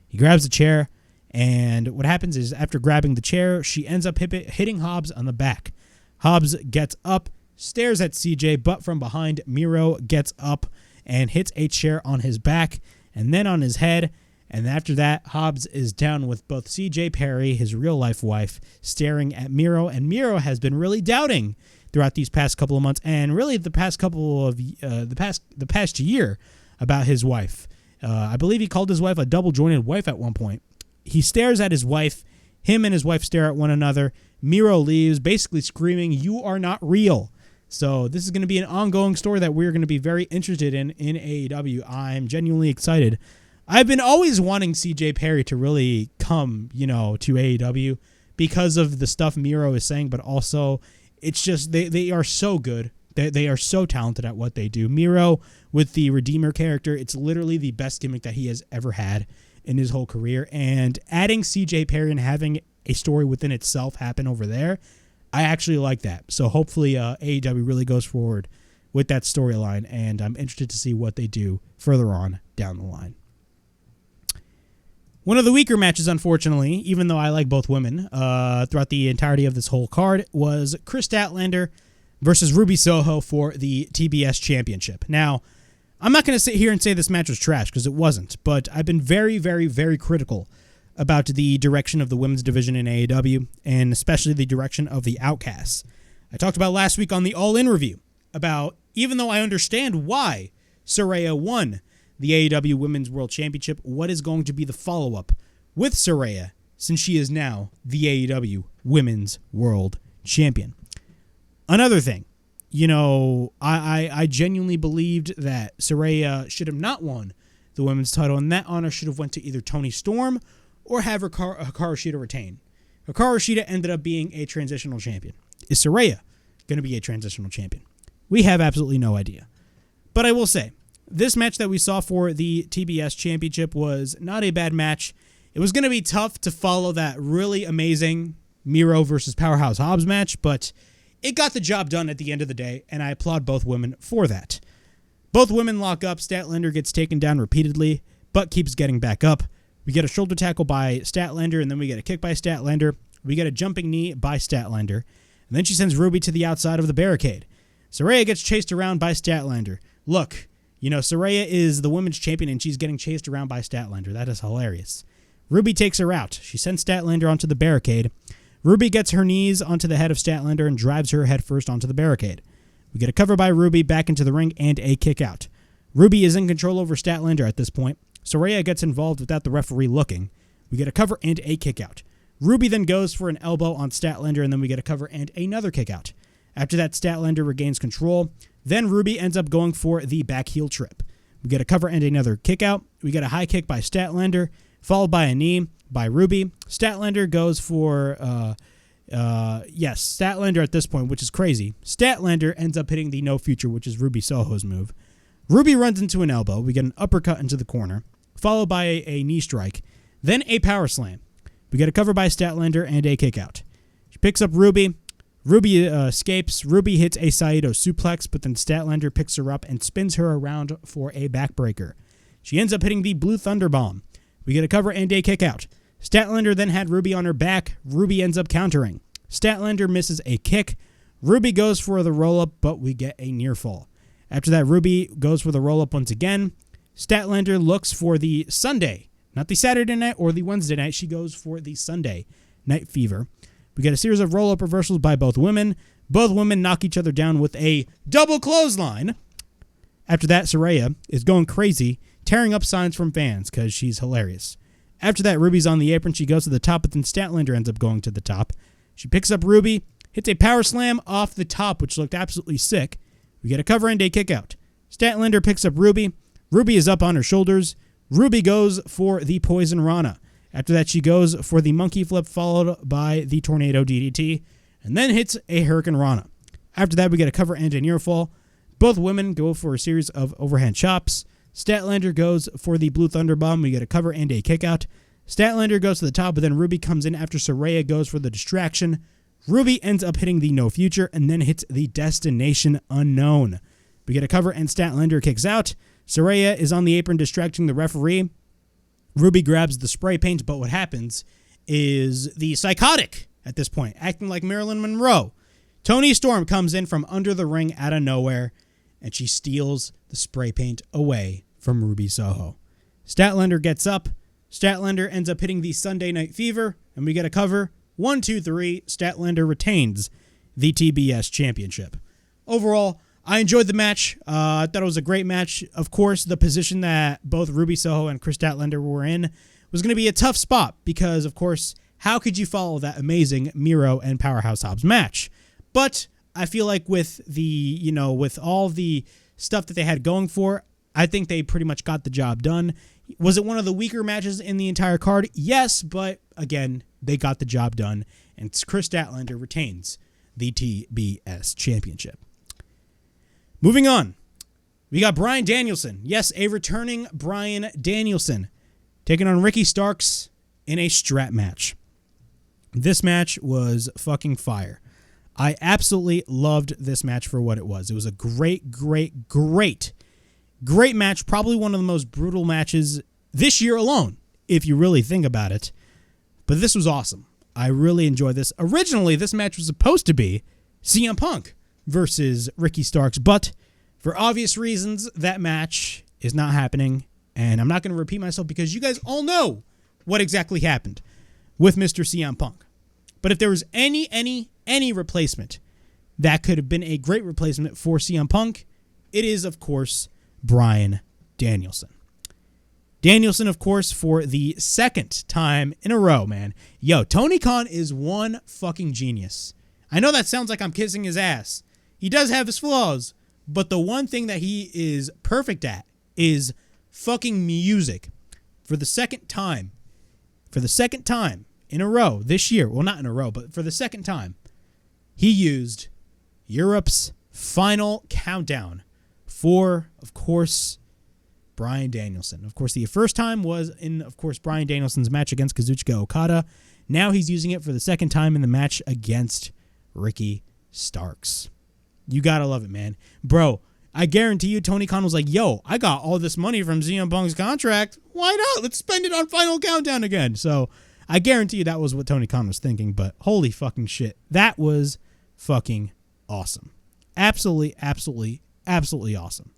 He grabs a chair, and what happens is after grabbing the chair, she ends up hitting Hobbs on the back. Hobbs gets up, stares at CJ, but from behind, Miro gets up and hits a chair on his back and then on his head. And after that, Hobbs is down with both CJ Perry, his real-life wife, staring at Miro. And Miro has been really doubting throughout these past couple of months, and really the past year, about his wife. I believe he called his wife a double-jointed wife at one point. He stares at his wife. Him and his wife stare at one another. Miro leaves, basically screaming, "You are not real." So this is going to be an ongoing story that we're going to be very interested in AEW. I'm genuinely excited. I've been always wanting CJ Perry to really come, to AEW because of the stuff Miro is saying, but also it's just they are so good. They are so talented at what they do. Miro with the Redeemer character, it's literally the best gimmick that he has ever had in his whole career. And adding CJ Perry and having a story within itself happen over there, I actually like that. So hopefully AEW really goes forward with that storyline, and I'm interested to see what they do further on down the line. One of the weaker matches, unfortunately, even though I like both women, throughout the entirety of this whole card, was Chris Statlander versus Ruby Soho for the TBS Championship. Now, I'm not going to sit here and say this match was trash, because it wasn't, but I've been very, very, very critical about the direction of the women's division in AEW, and especially the direction of the Outcasts. I talked about last week on the All In review about, even though I understand why Saraya won the AEW Women's World Championship, what is going to be the follow-up with Saraya, since she is now the AEW Women's World Champion. Another thing, I genuinely believed that Saraya should have not won the women's title, and that honor should have went to either Toni Storm or have Hikaru Shida retain. Hikaru Shida ended up being a transitional champion. Is Saraya going to be a transitional champion? We have absolutely no idea. But I will say, this match that we saw for the TBS Championship was not a bad match. It was going to be tough to follow that really amazing Miro versus Powerhouse Hobbs match, but it got the job done at the end of the day, and I applaud both women for that. Both women lock up. Statlander gets taken down repeatedly, but keeps getting back up. We get a shoulder tackle by Statlander, and then we get a kick by Statlander. We get a jumping knee by Statlander, and then she sends Ruby to the outside of the barricade. Saraya gets chased around by Statlander. Look, Saraya is the women's champion, and she's getting chased around by Statlander. That is hilarious. Ruby takes her out. She sends Statlander onto the barricade. Ruby gets her knees onto the head of Statlander and drives her head first onto the barricade. We get a cover by Ruby back into the ring and a kick out. Ruby is in control over Statlander at this point. Saraya gets involved without the referee looking. We get a cover and a kick out. Ruby then goes for an elbow on Statlander, and then we get a cover and another kick out. After that, Statlander regains control. Then Ruby ends up going for the back heel trip. We get a cover and another kick out. We get a high kick by Statlander, followed by a knee by Ruby. Statlander goes for, Statlander at this point, which is crazy. Statlander ends up hitting the No Future, which is Ruby Soho's move. Ruby runs into an elbow. We get an uppercut into the corner, followed by a knee strike, then a power slam. We get a cover by Statlander and a kick out. She picks up Ruby. Ruby escapes. Ruby hits a Saito suplex, but then Statlander picks her up and spins her around for a backbreaker. She ends up hitting the Blue Thunder Bomb. We get a cover and a kick out. Statlander then had Ruby on her back. Ruby ends up countering. Statlander misses a kick. Ruby goes for the roll-up, but we get a near fall. After that, Ruby goes for the roll-up once again. Statlander looks for the Sunday, not the Saturday night or the Wednesday night. She goes for the Sunday Night Fever. We get a series of roll-up reversals by both women. Both women knock each other down with a double clothesline. After that, Saraya is going crazy, tearing up signs from fans because she's hilarious. After that, Ruby's on the apron. She goes to the top, but then Statlander ends up going to the top. She picks up Ruby, hits a power slam off the top, which looked absolutely sick. We get a cover and a kick out. Statlander picks up Ruby. Ruby is up on her shoulders. Ruby goes for the Poison Rana. After that, she goes for the monkey flip, followed by the tornado DDT, and then hits a Hurricane Rana. After that, we get a cover and a near fall. Both women go for a series of overhand chops. Statlander goes for the Blue Thunder Bomb. We get a cover and a kick out. Statlander goes to the top, but then Ruby comes in after Saraya goes for the distraction. Ruby ends up hitting the No Future and then hits the Destination Unknown. We get a cover and Statlander kicks out. Saraya is on the apron distracting the referee. Ruby grabs the spray paint, but what happens is the Psychotic at this point, acting like Marilyn Monroe. Toni Storm comes in from under the ring out of nowhere, and she steals the spray paint away from Ruby Soho. Statlander gets up. Statlander ends up hitting the Sunday Night Fever, and we get a cover. 1, 2, 3. Statlander retains the TBS Championship. Overall, I enjoyed the match. I thought it was a great match. Of course, the position that both Ruby Soho and Kris Statlander were in was going to be a tough spot because, of course, how could you follow that amazing Miro and Powerhouse Hobbs match? But I feel like with with all the stuff that they had going for, I think they pretty much got the job done. Was it one of the weaker matches in the entire card? Yes, but again, they got the job done, and Kris Statlander retains the TBS Championship. Moving on, we got Bryan Danielson. Yes, a returning Bryan Danielson taking on Ricky Starks in a strap match. This match was fucking fire. I absolutely loved this match for what it was. It was a great match. Probably one of the most brutal matches this year alone, if you really think about it. But this was awesome. I really enjoyed this. Originally, this match was supposed to be CM Punk versus Ricky Starks, but for obvious reasons, that match is not happening, and I'm not going to repeat myself because you guys all know what exactly happened with Mr. CM Punk. But if there was any replacement that could have been a great replacement for CM Punk, it is, of course, Bryan Danielson. Danielson, of course, for the second time in a row, man. Yo, Tony Khan is one fucking genius. I know that sounds like I'm kissing his ass. He does have his flaws, but the one thing that he is perfect at is fucking music. For the second time in a row this year, well, not in a row, but for the second time, he used Europe's Final Countdown for, of course, Bryan Danielson. Of course, the first time was in, of course, Bryan Danielson's match against Kazuchika Okada. Now he's using it for the second time in the match against Ricky Starks. You gotta love it, man. Bro, I guarantee you Tony Khan was like, yo, I got all this money from CM Punk's contract. Why not? Let's spend it on Final Countdown again. So I guarantee you that was what Tony Khan was thinking, but holy fucking shit. That was fucking awesome. Absolutely awesome.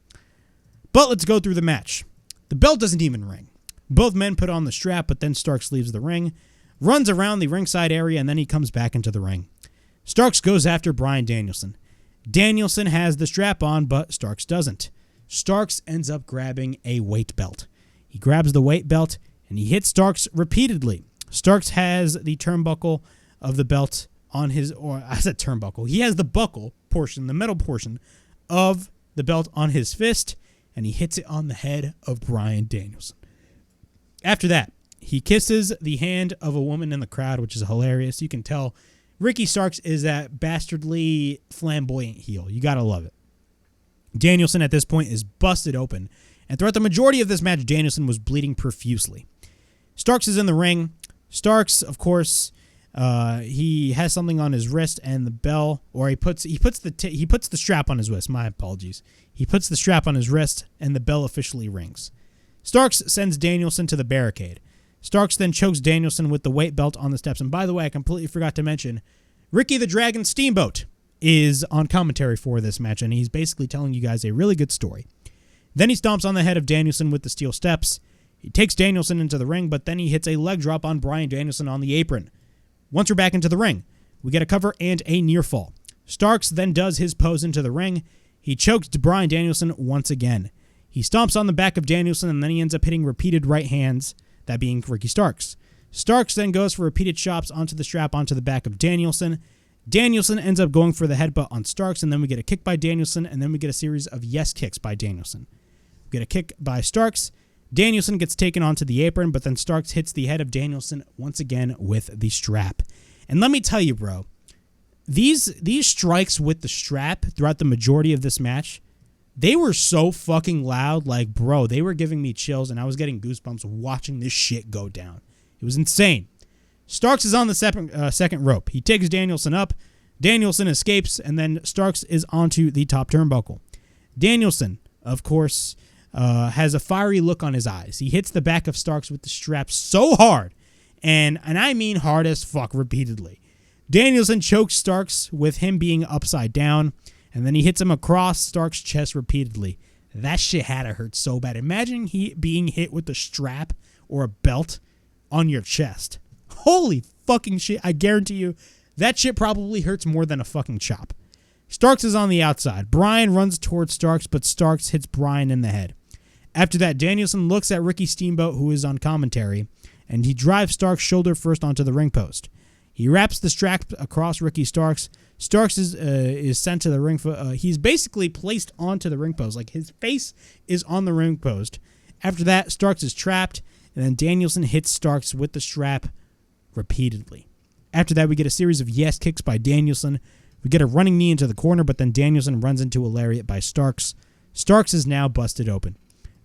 But let's go through the match. The belt doesn't even ring. Both men put on the strap, but then Starks leaves the ring, runs around the ringside area, and then he comes back into the ring. Starks goes after Bryan Danielson. Danielson has the strap on, but Starks doesn't. Starks ends up grabbing a weight belt. He grabs the weight belt, and he hits Starks repeatedly. Starks has the turnbuckle of the belt on his, or I said turnbuckle. He has the buckle portion, the metal portion of the belt on his fist, and he hits it on the head of Bryan Danielson. After that, he kisses the hand of a woman in the crowd, which is hilarious. You can tell Ricky Starks is that bastardly flamboyant heel. You gotta love it. Danielson at this point is busted open, and throughout the majority of this match, Danielson was bleeding profusely. Starks is in the ring. Starks, of course, he has something on his wrist and the bell, or he puts the strap on his wrist. My apologies. He puts the strap on his wrist, and the bell officially rings. Starks sends Danielson to the barricade. Starks then chokes Danielson with the weight belt on the steps. And by the way, I completely forgot to mention, Ricky the Dragon Steamboat is on commentary for this match, and he's basically telling you guys a really good story. Then he stomps on the head of Danielson with the steel steps. He takes Danielson into the ring, but then he hits a leg drop on Bryan Danielson on the apron. Once we're back into the ring, we get a cover and a near fall. Starks then does his pose into the ring. He chokes Bryan Danielson once again. He stomps on the back of Danielson, and then he ends up hitting repeated right hands, that being Ricky Starks. Starks then goes for repeated chops onto the strap onto the back of Danielson. Danielson ends up going for the headbutt on Starks, and then we get a kick by Danielson, and then we get a series of yes kicks by Danielson. We get a kick by Starks. Danielson gets taken onto the apron, but then Starks hits the head of Danielson once again with the strap. And let me tell you, bro, these strikes with the strap throughout the majority of this match, they were so fucking loud. Like, bro, they were giving me chills, and I was getting goosebumps watching this shit go down. It was insane. Starks is on the second rope. He takes Danielson up. Danielson escapes, and then Starks is onto the top turnbuckle. Danielson, of course, has a fiery look on his eyes. He hits the back of Starks with the strap so hard, and I mean hard as fuck repeatedly. Danielson chokes Starks with him being upside down, and then he hits him across Starks' chest repeatedly. That shit had to hurt so bad. Imagine being hit with a strap or a belt on your chest. Holy fucking shit. I guarantee you, that shit probably hurts more than a fucking chop. Starks is on the outside. Bryan runs towards Starks, but Starks hits Bryan in the head. After that, Danielson looks at Ricky Steamboat, who is on commentary, and he drives Starks shoulder first onto the ring post. He wraps the strap across Ricky Starks. Starks is sent to the ring. He's basically placed onto the ring post. Like, his face is on the ring post. After that, Starks is trapped, and then Danielson hits Starks with the strap repeatedly. After that, we get a series of yes kicks by Danielson. We get a running knee into the corner, but then Danielson runs into a lariat by Starks. Starks is now busted open.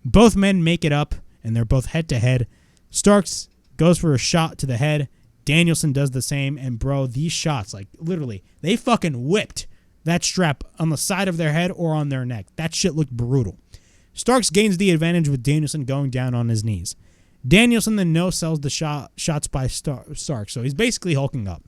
Both men make it up, and they're both head-to-head. Starks goes for a shot to the head. Danielson does the same, and bro, these shots, like, literally, they fucking whipped that strap on the side of their head or on their neck. That shit looked brutal. Starks gains the advantage with Danielson going down on his knees. Danielson then no-sells the shots by Starks, so he's basically hulking up.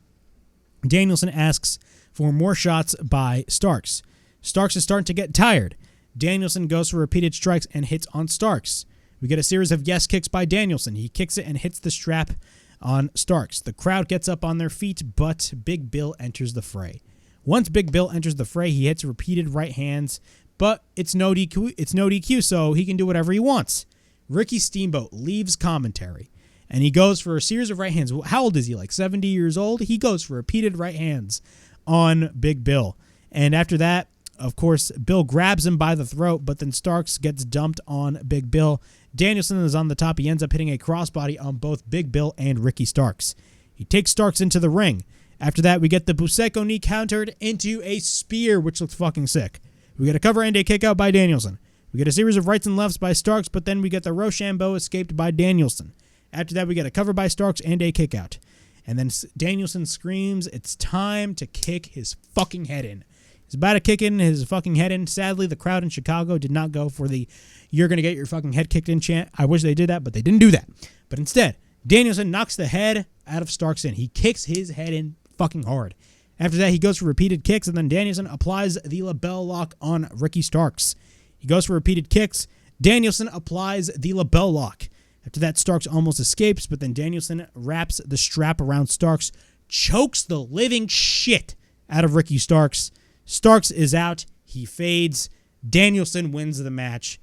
Danielson asks for more shots by Starks. Starks is starting to get tired. Danielson goes for repeated strikes and hits on Starks. We get a series of yes kicks by Danielson. He kicks it and hits the strap on Starks. The crowd gets up on their feet, but Big Bill enters the fray. Once Big Bill enters the fray, he hits repeated right hands, but it's no DQ, so he can do whatever he wants. Ricky Steamboat leaves commentary, and he goes for a series of right hands. How old is he, like 70 years old? He goes for repeated right hands on Big Bill. And after that, of course, Bill grabs him by the throat, but then Starks gets dumped on Big Bill. Danielson is on the top. He ends up hitting a crossbody on both Big Bill and Ricky Starks. He takes Starks into the ring. After that, we get the Buseko knee countered into a spear, which looks fucking sick. We get a cover and a kick out by Danielson. We get a series of rights and lefts by Starks, but then we get the Rochambeau escaped by Danielson. After that, we get a cover by Starks and a kick out. And then Danielson screams, it's time to kick his fucking head in. He's about to kick in his fucking head in. Sadly, the crowd in Chicago did not go for the you're going to get your fucking head kicked in chant. I wish they did that, but they didn't do that. But instead, Danielson knocks the head out of Starks in. He kicks his head in fucking hard. After that, he goes for repeated kicks, and then Danielson applies the label lock on Ricky Starks. He goes for repeated kicks. Danielson applies the label lock. After that, Starks almost escapes, but then Danielson wraps the strap around Starks, chokes the living shit out of Ricky Starks. Starks is out. He fades. Danielson wins the match.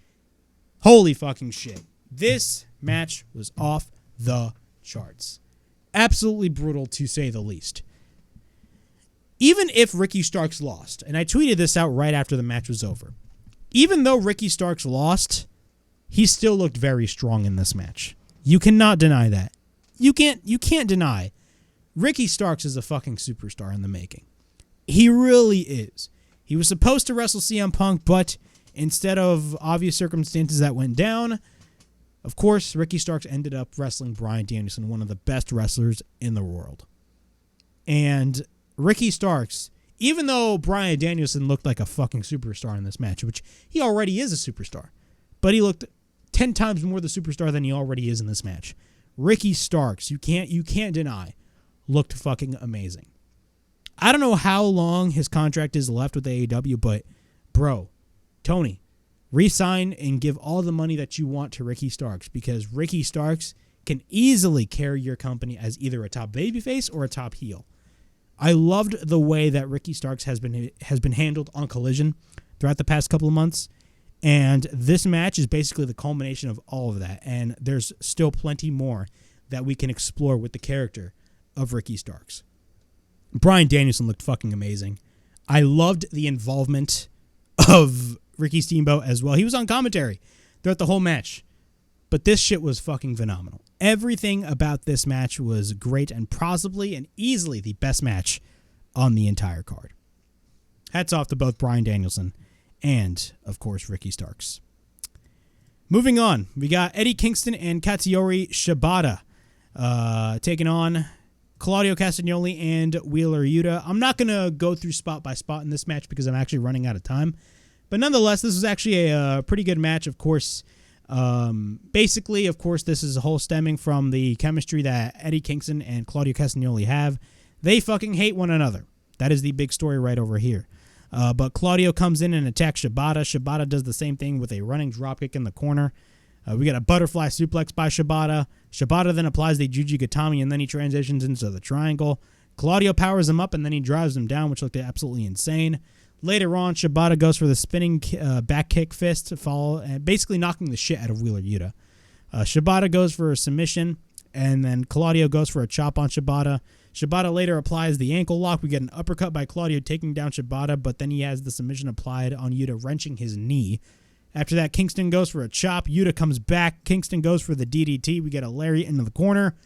Holy fucking shit. This match was off the charts. Absolutely brutal, to say the least. Even if Ricky Starks lost, and I tweeted this out right after the match was over, even though Ricky Starks lost, he still looked very strong in this match. You cannot deny that. You can't deny Ricky Starks is a fucking superstar in the making. He really is. He was supposed to wrestle CM Punk, but instead of obvious circumstances that went down, of course, Ricky Starks ended up wrestling Bryan Danielson, one of the best wrestlers in the world. And Ricky Starks, even though Bryan Danielson looked like a fucking superstar in this match, which he already is a superstar, but he looked 10 times more the superstar than he already is in this match. Ricky Starks, you can't deny, looked fucking amazing. I don't know how long his contract is left with AEW, but bro, Tony, re-sign and give all the money that you want to Ricky Starks, because Ricky Starks can easily carry your company as either a top babyface or a top heel. I loved the way that Ricky Starks has been handled on Collision throughout the past couple of months, and this match is basically the culmination of all of that, and there's still plenty more that we can explore with the character of Ricky Starks. Bryan Danielson looked fucking amazing. I loved the involvement of Ricky Steamboat as well. He was on commentary throughout the whole match, but this shit was fucking phenomenal. Everything about this match was great and possibly and easily the best match on the entire card. Hats off to both Bryan Danielson and, of course, Ricky Starks. Moving on, we got Eddie Kingston and Katsuyori Shibata taking on Claudio Castagnoli and Wheeler Yuta. I'm not going to go through spot by spot in this match because I'm actually running out of time. But nonetheless, this was actually a pretty good match, of course. Basically, of course, this is a whole stemming from the chemistry that Eddie Kingston and Claudio Castagnoli have. They fucking hate one another. That is the big story right over here. But Claudio comes in and attacks Shibata. Shibata does the same thing with a running dropkick in the corner. We got a butterfly suplex by Shibata. Shibata then applies the Juji Gatami, and then he transitions into the triangle. Claudio powers him up, and then he drives him down, which looked absolutely insane. Later on, Shibata goes for the spinning back kick fist to follow, basically knocking the shit out of Wheeler Yuta. Shibata goes for a submission, and then Claudio goes for a chop on Shibata. Shibata later applies the ankle lock. We get an uppercut by Claudio taking down Shibata, but then he has the submission applied on Yuta, wrenching his knee. After that, Kingston goes for a chop. Yuta comes back. Kingston goes for the DDT. We get a lariat into the corner.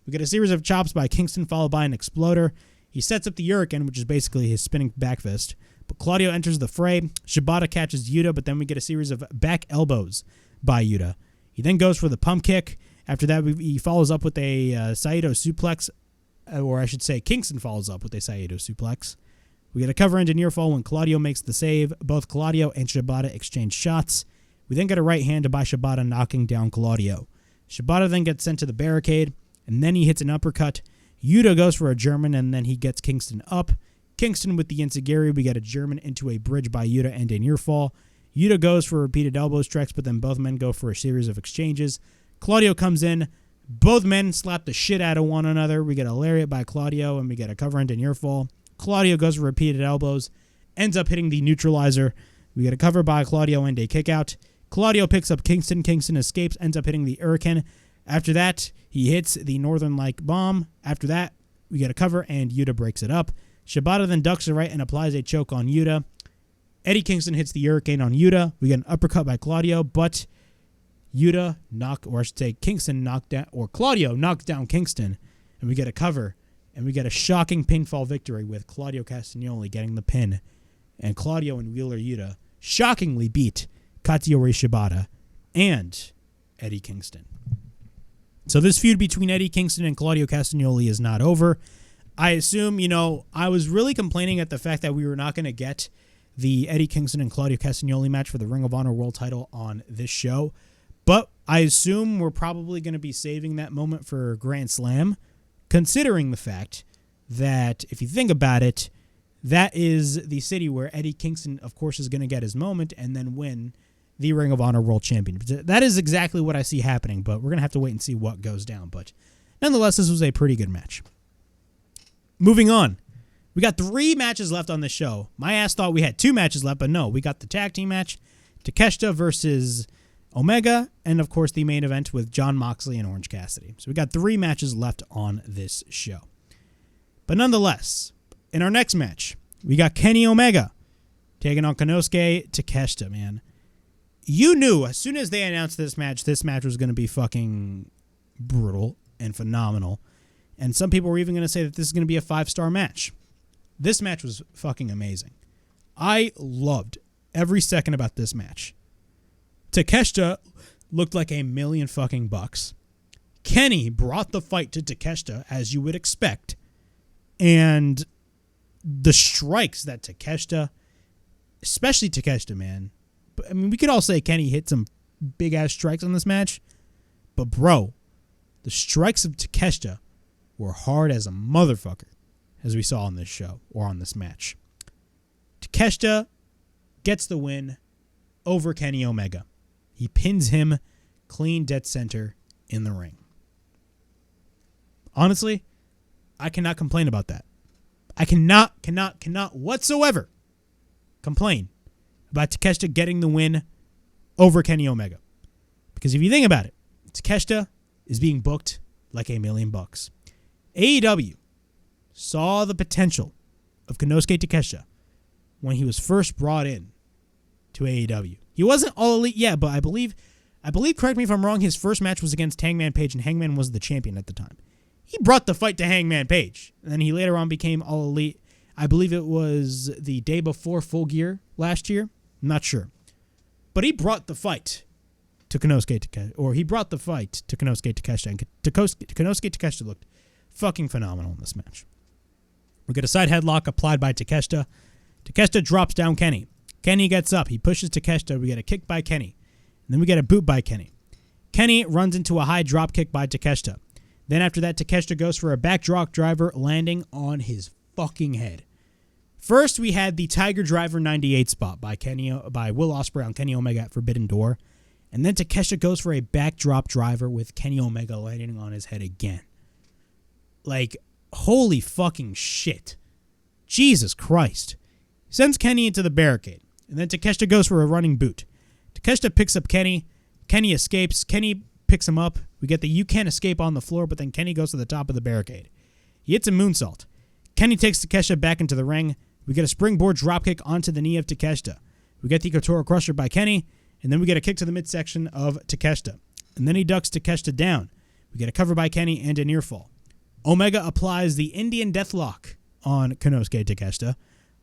We get a series of chops by Kingston, followed by an exploder. He sets up the Hurricane, which is basically his spinning back fist. But Claudio enters the fray. Shibata catches Yuta, but then we get a series of back elbows by Yuta. He then goes for the pump kick. After that, he follows up with a Saito suplex, or I should say Kingston follows up with a Saito suplex. We get a cover into near fall when Claudio makes the save. Both Claudio and Shibata exchange shots. We then get a right hand by Shibata knocking down Claudio. Shibata then gets sent to the barricade, and then he hits an uppercut. Yuta goes for a German, and then he gets Kingston up. Kingston with the Enziguri. We get a German into a bridge by Yuta and a near fall. Yuta goes for repeated elbow strikes, but then both men go for a series of exchanges. Claudio comes in. Both men slap the shit out of one another. We get a lariat by Claudio, and we get a cover into near fall. Claudio goes for repeated elbows, ends up hitting the neutralizer. We get a cover by Claudio and a kickout. Claudio picks up Kingston. Kingston escapes, ends up hitting the Hurricane. After that, he hits the Northern Light Bomb. After that, we get a cover, and Yuta breaks it up. Shibata then ducks to right and applies a choke on Yuta. Eddie Kingston hits the Hurricane on Yuta. We get an uppercut by Claudio, but Kingston knocked down, or Claudio knocks down Kingston, and we get a cover. And we get a shocking pinfall victory with Claudio Castagnoli getting the pin. And Claudio and Wheeler Yuta shockingly beat Katsuyori Shibata and Eddie Kingston. So this feud between Eddie Kingston and Claudio Castagnoli is not over. I assume, I was really complaining at the fact that we were not going to get the Eddie Kingston and Claudio Castagnoli match for the Ring of Honor World title on this show. But I assume we're probably going to be saving that moment for Grand Slam, considering the fact that, if you think about it, that is the city where Eddie Kingston, of course, is going to get his moment and then win the Ring of Honor World Championship. That is exactly what I see happening, but we're going to have to wait and see what goes down. But nonetheless, this was a pretty good match. Moving on. We got 3 matches left on this show. My ass thought we had 2 matches left, but no, we got the tag team match. Takeshita versus Omega, and of course the main event with Jon Moxley and Orange Cassidy. So we got 3 matches left on this show. But nonetheless, in our next match, we got Kenny Omega taking on Konosuke Takeshita, man. You knew as soon as they announced this match was going to be fucking brutal and phenomenal. And some people were even going to say that this is going to be a 5-star match. This match was fucking amazing. I loved every second about this match. Takeshita looked like $1 million fucking bucks. Kenny brought the fight to Takeshita, as you would expect. And the strikes that Takeshita, especially Takeshita, man. I mean, we could all say Kenny hit some big-ass strikes on this match. But, bro, the strikes of Takeshita were hard as a motherfucker, as we saw on this show, or on this match. Takeshita gets the win over Kenny Omega. He pins him clean dead center in the ring. Honestly, I cannot complain about that. I cannot whatsoever complain about Takeshita getting the win over Kenny Omega. Because if you think about it, Takeshita is being booked like $1 million bucks. AEW saw the potential of Konosuke Takeshita when he was first brought in to AEW. He wasn't All Elite yet, but I believe, correct me if I'm wrong, his first match was against Hangman Page, and Hangman was the champion at the time. He brought the fight to Hangman Page, and then he later on became All Elite. I believe it was the day before Full Gear last year. I'm not sure. But he brought the fight to Konosuke Takeshita, and Konosuke Takeshita looked fucking phenomenal in this match. We get a side headlock applied by Takeshita. Takeshita drops down Kenny. Kenny gets up. He pushes Takeshita. We get a kick by Kenny. And then we get a boot by Kenny. Kenny runs into a high drop kick by Takeshita. Then after that, Takeshita goes for a backdrop driver landing on his fucking head. First, we had the Tiger Driver 98 spot by Will Ospreay on Kenny Omega at Forbidden Door. And then Takeshita goes for a backdrop driver with Kenny Omega landing on his head again. Like, holy fucking shit. Jesus Christ. He sends Kenny into the barricade. And then Takeshita goes for a running boot. Takeshita picks up Kenny. Kenny escapes. Kenny picks him up. We get the you can't escape on the floor, but then Kenny goes to the top of the barricade. He hits a moonsault. Kenny takes Takeshita back into the ring. We get a springboard dropkick onto the knee of Takeshita. We get the Kotoro Crusher by Kenny, and then we get a kick to the midsection of Takeshita. And then he ducks Takeshita down. We get a cover by Kenny and a near fall. Omega applies the Indian Deathlock on Konosuke Takeshita.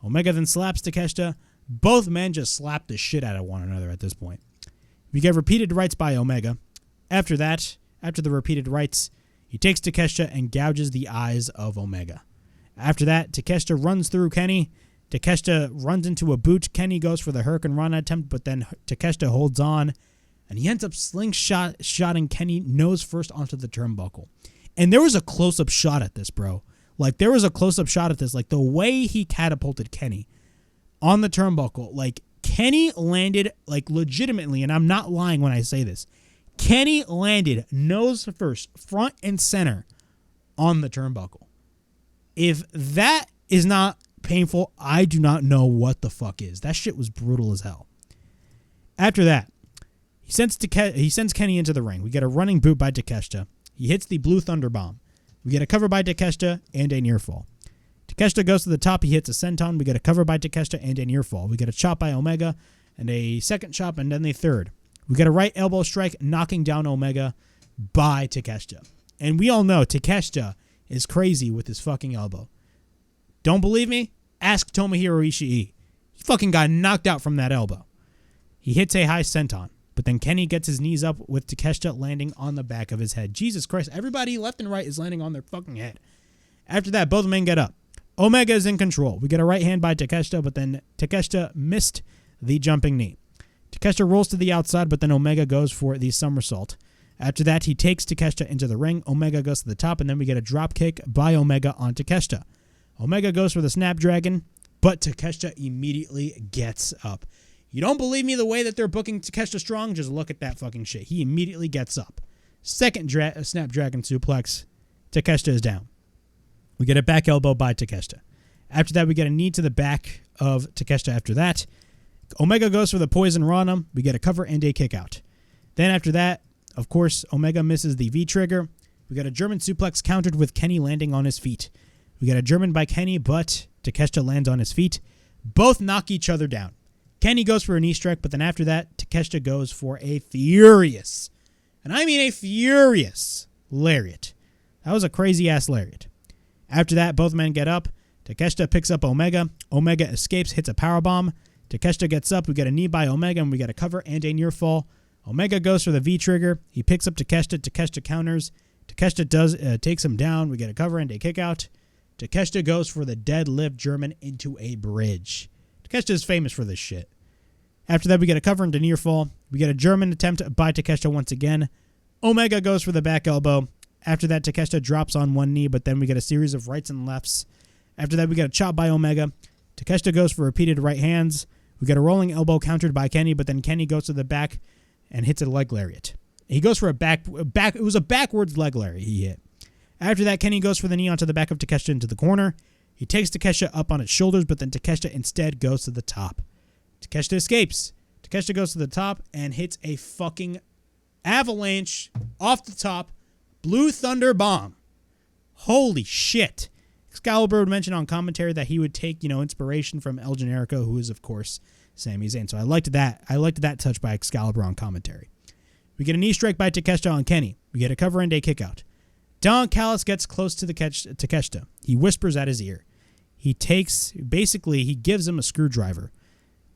Omega then slaps Takeshita. Both men just slap the shit out of one another at this point. We get repeated rights by Omega. After that, after the repeated rights, he takes Takeshita and gouges the eyes of Omega. After that, Takeshita runs through Kenny. Takeshita runs into a boot. Kenny goes for the Hurricane Rana attempt, but then Takeshita holds on, and he ends up slingshotting Kenny nose first onto the turnbuckle. And there was a close-up shot at this, bro. Like, there was a close-up shot at this. Like, the way he catapulted Kenny on the turnbuckle, like, Kenny landed, like, legitimately, and I'm not lying when I say this, Kenny landed nose first, front and center on the turnbuckle. If that is not painful, I do not know what the fuck is. That shit was brutal as hell. After that, he sends Kenny into the ring. We get a running boot by Takeshita. He hits the Blue Thunder Bomb. We get a cover by Takeshita and a near fall. Takeshita goes to the top. He hits a senton. We get a cover by Takeshita and a near fall. We get a chop by Omega and a second chop and then the third. We get a right elbow strike knocking down Omega by Takeshita. And we all know Takeshita is crazy with his fucking elbow. Don't believe me? Ask Tomohiro Ishii. He fucking got knocked out from that elbow. He hits a high senton. But then Kenny gets his knees up with Takeshita landing on the back of his head. Jesus Christ, everybody left and right is landing on their fucking head. After that, both men get up. Omega is in control. We get a right hand by Takeshita, but then Takeshita missed the jumping knee. Takeshita rolls to the outside, but then Omega goes for the somersault. After that, he takes Takeshita into the ring. Omega goes to the top, and then we get a drop kick by Omega on Takeshita. Omega goes for the Snapdragon, but Takeshita immediately gets up. You don't believe me the way that they're booking Takeshita strong? Just look at that fucking shit. He immediately gets up. Second Snapdragon suplex. Takeshita is down. We get a back elbow by Takeshita. After that, we get a knee to the back of Takeshita after that. Omega goes for the Poison Rana. We get a cover and a kick out. Then after that, of course, Omega misses the V-trigger. We got a German suplex countered with Kenny landing on his feet. We got a German by Kenny, but Takeshita lands on his feet. Both knock each other down. Kenny goes for a knee strike, but then after that, Takeshita goes for a furious, and I mean a furious, lariat. That was a crazy-ass lariat. After that, both men get up. Takeshita picks up Omega. Omega escapes, hits a powerbomb. Takeshita gets up. We get a knee by Omega, and we get a cover and a near fall. Omega goes for the V-trigger. He picks up Takeshita. Takeshita counters. Takeshita takes him down. We get a cover and a kick out. Takeshita goes for the deadlift German into a bridge. Takeshita is famous for this shit. After that, we get a cover and a near fall. We get a German attempt by Takeshita once again. Omega goes for the back elbow. After that, Takeshita drops on one knee, but then we get a series of rights and lefts. After that, we get a chop by Omega. Takeshita goes for repeated right hands. We get a rolling elbow countered by Kenny, but then Kenny goes to the back and hits a leg lariat. He goes for it was a backwards leg lariat he hit. After that, Kenny goes for the knee onto the back of Takeshita into the corner. He takes Takeshita up on its shoulders, but then Takeshita instead goes to the top. Takeshita escapes. Takeshita goes to the top and hits a fucking avalanche off the top. Blue Thunder Bomb. Holy shit. Excalibur would mention on commentary that he would take, inspiration from El Generico, who is, of course, Sami Zayn. So I liked that. I liked that touch by Excalibur on commentary. We get a knee strike by Takeshita on Kenny. We get a cover and a kick out. Don Callis gets close to Takeshita. He whispers at his ear. He gives him a screwdriver.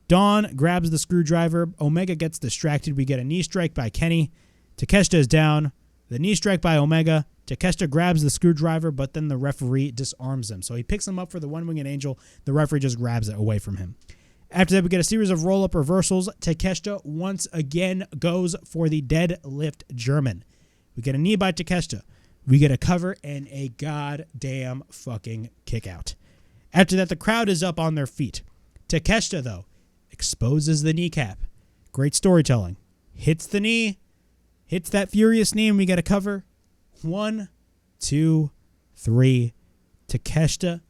Don grabs the screwdriver. Omega gets distracted. We get a knee strike by Kenny. Takeshita is down. The knee strike by Omega. Takeshita grabs the screwdriver, but then the referee disarms him. So he picks him up for the one-winged angel. The referee just grabs it away from him. After that, we get a series of roll-up reversals. Takeshita once again goes for the deadlift German. We get a knee by Takeshita. We get a cover and a goddamn fucking kick out. After that, the crowd is up on their feet. Takeshita, though, exposes the kneecap. Great storytelling. Hits the knee. Hits that furious knee, and we get a cover. 1, 2, 3. Takeshita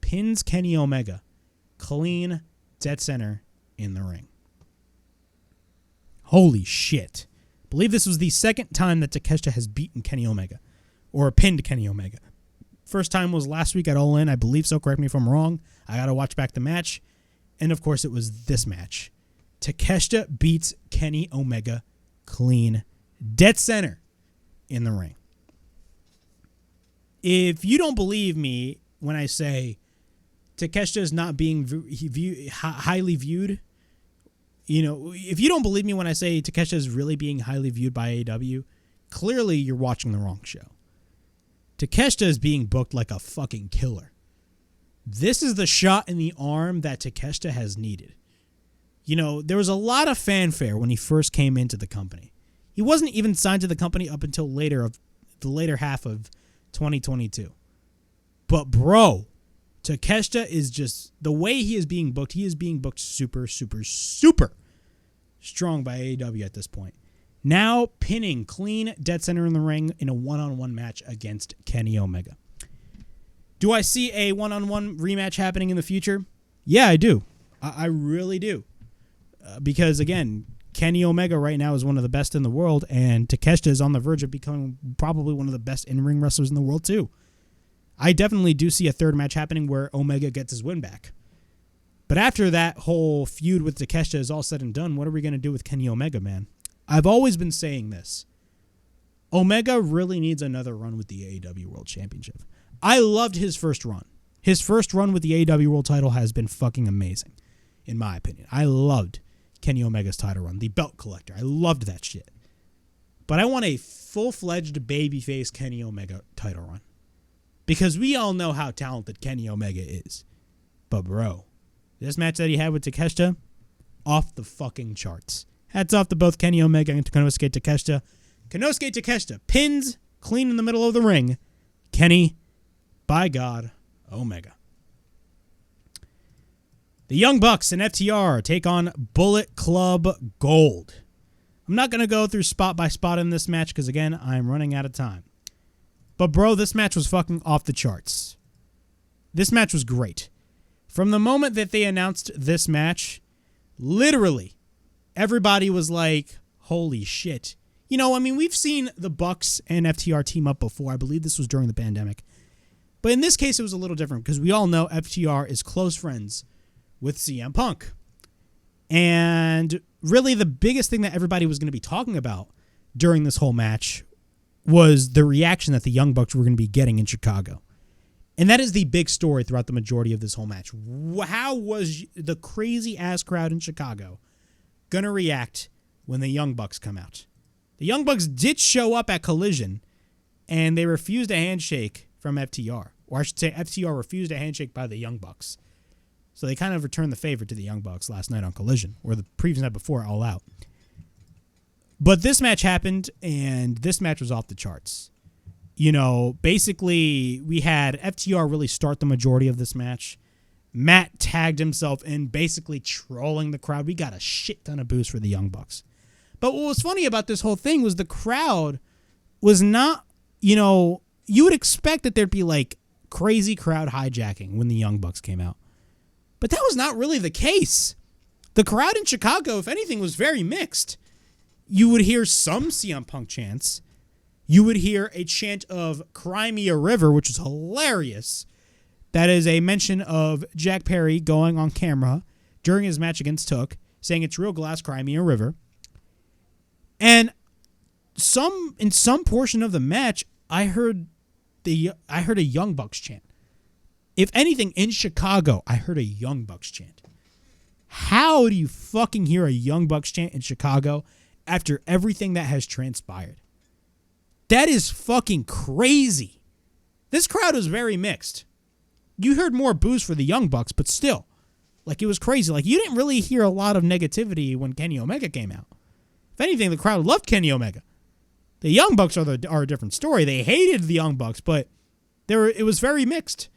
pins Kenny Omega. Clean, dead center in the ring. Holy shit. I believe this was the second time that Takeshita has beaten Kenny Omega. Or pinned Kenny Omega. First time was last week at All In. I believe so. Correct me if I'm wrong. I got to watch back the match. And, of course, it was this match. Takeshita beats Kenny Omega clean. Dead center in the ring. If you don't believe me when I say Takeshita is not being highly viewed, if you don't believe me when I say Takeshita is really being highly viewed by AEW, clearly you're watching the wrong show. Takeshita is being booked like a fucking killer. This is the shot in the arm that Takeshita has needed. There was a lot of fanfare when he first came into the company. He wasn't even signed to the company up until the later half of 2022. But bro, Takeshita is just, the way he is being booked super, super, super strong by AEW at this point. Now pinning clean dead center in the ring in a one-on-one match against Kenny Omega. Do I see a one-on-one rematch happening in the future? Yeah, I do. I really do. Because again, Kenny Omega right now is one of the best in the world, and Takeshita is on the verge of becoming probably one of the best in-ring wrestlers in the world too. I definitely do see a third match happening where Omega gets his win back. But after that whole feud with Takeshita is all said and done, what are we going to do with Kenny Omega, man? I've always been saying this. Omega really needs another run with the AEW World Championship. I loved his first run. His first run with the AEW World title has been fucking amazing, in my opinion. I loved Kenny Omega's title run, the belt collector. I loved that shit. But I want a full-fledged babyface Kenny Omega title run. Because we all know how talented Kenny Omega is. But bro, this match that he had with Takeshita, off the fucking charts. Hats off to both Kenny Omega and Konosuke Takeshita. Konosuke Takeshita pins clean in the middle of the ring. Kenny, by God, Omega. The Young Bucks and FTR take on Bullet Club Gold. I'm not going to go through spot by spot in this match because, again, I'm running out of time. But, bro, this match was fucking off the charts. This match was great. From the moment that they announced this match, literally, everybody was like, holy shit. You know, I mean, we've seen the Bucks and FTR team up before. I believe this was during the pandemic. But in this case, it was a little different because we all know FTR is close friends with CM Punk. And really the biggest thing that everybody was going to be talking about during this whole match was the reaction that the Young Bucks were going to be getting in Chicago. And that is the big story throughout the majority of this whole match. How was the crazy-ass crowd in Chicago going to react when the Young Bucks come out? The Young Bucks did show up at Collision, and they refused a handshake from FTR. Or I should say FTR refused a handshake by the Young Bucks. So they kind of returned the favor to the Young Bucks last night on Collision, or the previous night before, All Out. But this match happened, and this match was off the charts. You know, basically, we had FTR really start the majority of this match. Matt tagged himself in, basically trolling the crowd. We got a shit ton of boos for the Young Bucks. But what was funny about this whole thing was the crowd was not, you know, you would expect that there'd be like crazy crowd hijacking when the Young Bucks came out. But that was not really the case. The crowd in Chicago, if anything, was very mixed. You would hear some CM Punk chants. You would hear a chant of Cry Me a River, which is hilarious. That is a mention of Jack Perry going on camera during his match against Took, saying it's real glass, cry me a river. And in some portion of the match, I heard a Young Bucks chant. If anything, in Chicago, I heard a Young Bucks chant. How do you fucking hear a Young Bucks chant in Chicago after everything that has transpired? That is fucking crazy. This crowd was very mixed. You heard more boos for the Young Bucks, but still, like, it was crazy. Like, you didn't really hear a lot of negativity when Kenny Omega came out. If anything, the crowd loved Kenny Omega. The Young Bucks are a different story. They hated the Young Bucks, but it was very mixed.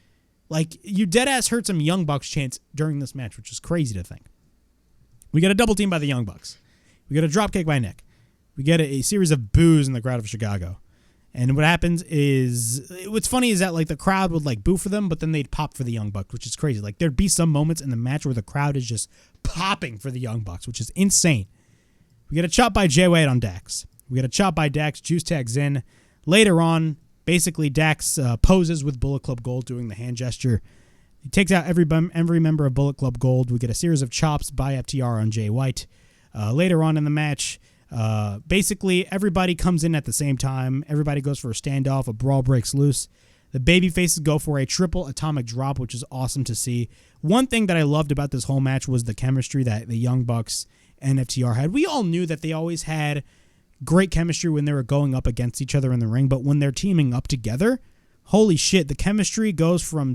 Like, you deadass heard some Young Bucks chants during this match, which is crazy to think. We get a double team by the Young Bucks. We get a dropkick by Nick. We get a series of boos in the crowd of Chicago. And what happens is, what's funny is that like the crowd would like boo for them, but then they'd pop for the Young Bucks, which is crazy. Like, there'd be some moments in the match where the crowd is just popping for the Young Bucks, which is insane. We get a chop by Jay White on Dax. We get a chop by Dax. Juice tags in. Later on, basically Dax poses with Bullet Club Gold doing the hand gesture. He takes out every member of Bullet Club Gold. We get a series of chops by FTR on Jay White. Later on in the match, basically everybody comes in at the same time. Everybody goes for a standoff. A brawl breaks loose. The babyfaces go for a triple atomic drop, which is awesome to see. One thing that I loved about this whole match was the chemistry that the Young Bucks and FTR had. We all knew that they always had great chemistry when they were going up against each other in the ring, but when they're teaming up together, holy shit, the chemistry goes from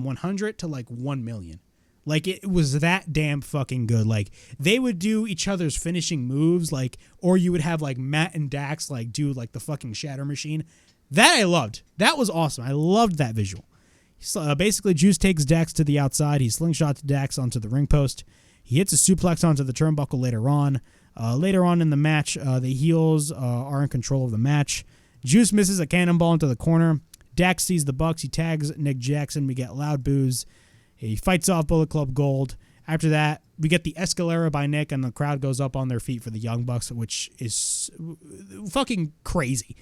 100 to like 1 million. Like, it was that damn fucking good. Like, they would do each other's finishing moves, like, or you would have like Matt and Dax like do like the fucking shatter machine. That I loved. That was awesome. I loved that visual. Basically, Juice takes Dax to the outside. He slingshots Dax onto the ring post. He hits a suplex onto the turnbuckle later on. Later on in the match, the heels are in control of the match. Juice misses a cannonball into the corner. Dax sees the Bucks. He tags Nick Jackson. We get loud boos. He fights off Bullet Club Gold. After that, we get the Escalera by Nick, and the crowd goes up on their feet for the Young Bucks, which is fucking crazy.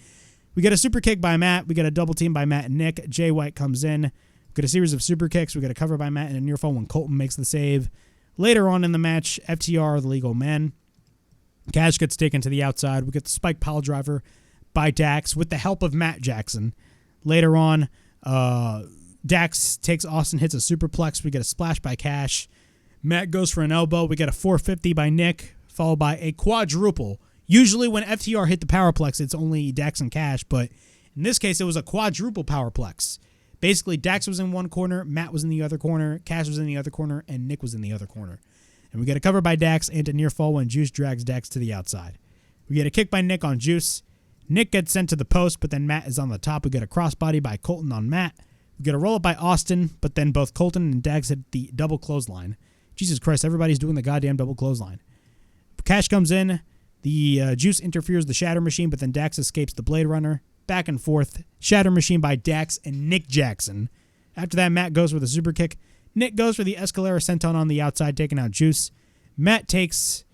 We get a super kick by Matt. We get a double team by Matt and Nick. Jay White comes in. We get a series of super kicks. We get a cover by Matt and a near fall when Colton makes the save. Later on in the match, FTR are the legal men. Cash gets taken to the outside. We get the spike pile driver by Dax with the help of Matt Jackson. Later on, Dax takes Austin, hits a superplex. We get a splash by Cash. Matt goes for an elbow. We get a 450 by Nick, followed by a quadruple. Usually when FTR hit the powerplex, it's only Dax and Cash, but in this case, it was a quadruple powerplex. Basically, Dax was in one corner, Matt was in the other corner, Cash was in the other corner, and Nick was in the other corner. And we get a cover by Dax and a near fall when Juice drags Dax to the outside. We get a kick by Nick on Juice. Nick gets sent to the post, but then Matt is on the top. We get a crossbody by Colton on Matt. We get a roll-up by Austin, but then both Colton and Dax hit the double clothesline. Jesus Christ, everybody's doing the goddamn double clothesline. Cash comes in. The Juice interferes the Shatter Machine, but then Dax escapes the Blade Runner. Back and forth. Shatter Machine by Dax and Nick Jackson. After that, Matt goes for the super kick. Nick goes for the Escalera Senton on the outside, taking out Juice. Matt takes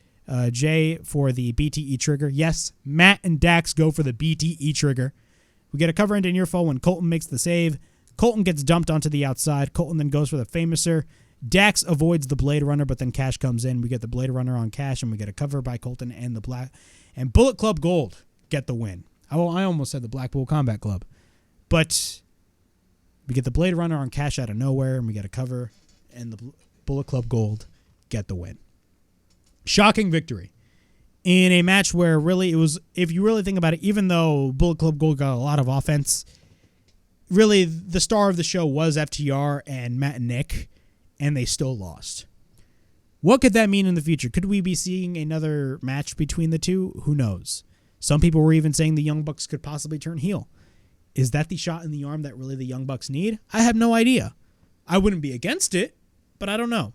Jay for the BTE trigger. Yes, Matt and Dax go for the BTE trigger. We get a cover into near fall when Colton makes the save. Colton gets dumped onto the outside. Colton then goes for the Famouser. Dax avoids the Blade Runner, but then Cash comes in. We get the Blade Runner on Cash, and we get a cover by Colton and the Black. And Bullet Club Gold get the win. I almost said the Blackpool Combat Club. But we get the Blade Runner on Cash out of nowhere, and we get a cover, and the Bullet Club Gold get the win. Shocking victory in a match where really it was, if you really think about it, even though Bullet Club Gold got a lot of offense, really the star of the show was FTR and Matt and Nick, and they still lost. What could that mean in the future? Could we be seeing another match between the two? Who knows? Some people were even saying the Young Bucks could possibly turn heel. Is that the shot in the arm that really the Young Bucks need? I have no idea. I wouldn't be against it, but I don't know.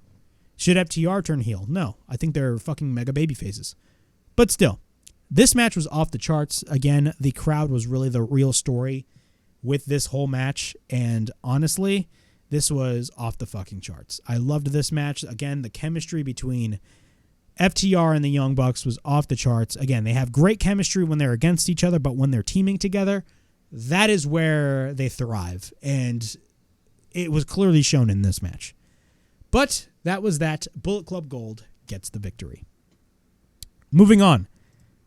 Should FTR turn heel? No. I think they're fucking mega baby faces. But still, this match was off the charts. Again, the crowd was really the real story with this whole match. And honestly, this was off the fucking charts. I loved this match. Again, the chemistry between FTR and the Young Bucks was off the charts. Again, they have great chemistry when they're against each other, but when they're teaming together, that is where they thrive. And it was clearly shown in this match. But that was that. Bullet Club Gold gets the victory. Moving on.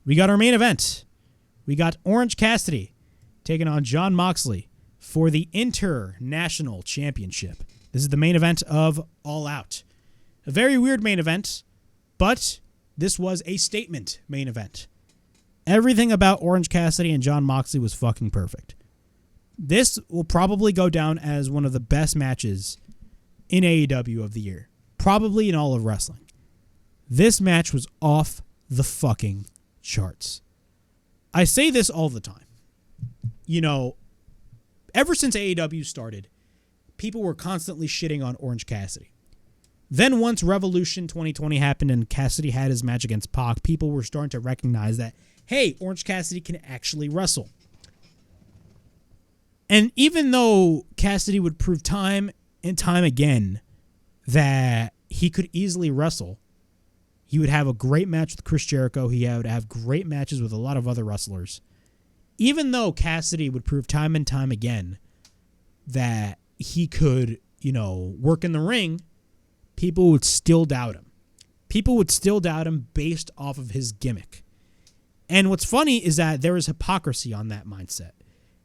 We got our main event. We got Orange Cassidy taking on Jon Moxley for the International Championship. This is the main event of All Out. A very weird main event, but this was a statement main event. Everything about Orange Cassidy and Jon Moxley was fucking perfect. This will probably go down as one of the best matches in AEW of the year. Probably in all of wrestling. This match was off the fucking charts. I say this all the time. You know, ever since AEW started, people were constantly shitting on Orange Cassidy. Then once Revolution 2020 happened and Cassidy had his match against Pac, people were starting to recognize that, hey, Orange Cassidy can actually wrestle. And even though Cassidy would prove time and time again that he could easily wrestle, he would have a great match with Chris Jericho. He would have great matches with a lot of other wrestlers. Even though Cassidy would prove time and time again that he could, work in the ring, people would still doubt him. People would still doubt him based off of his gimmick. And what's funny is that there is hypocrisy on that mindset.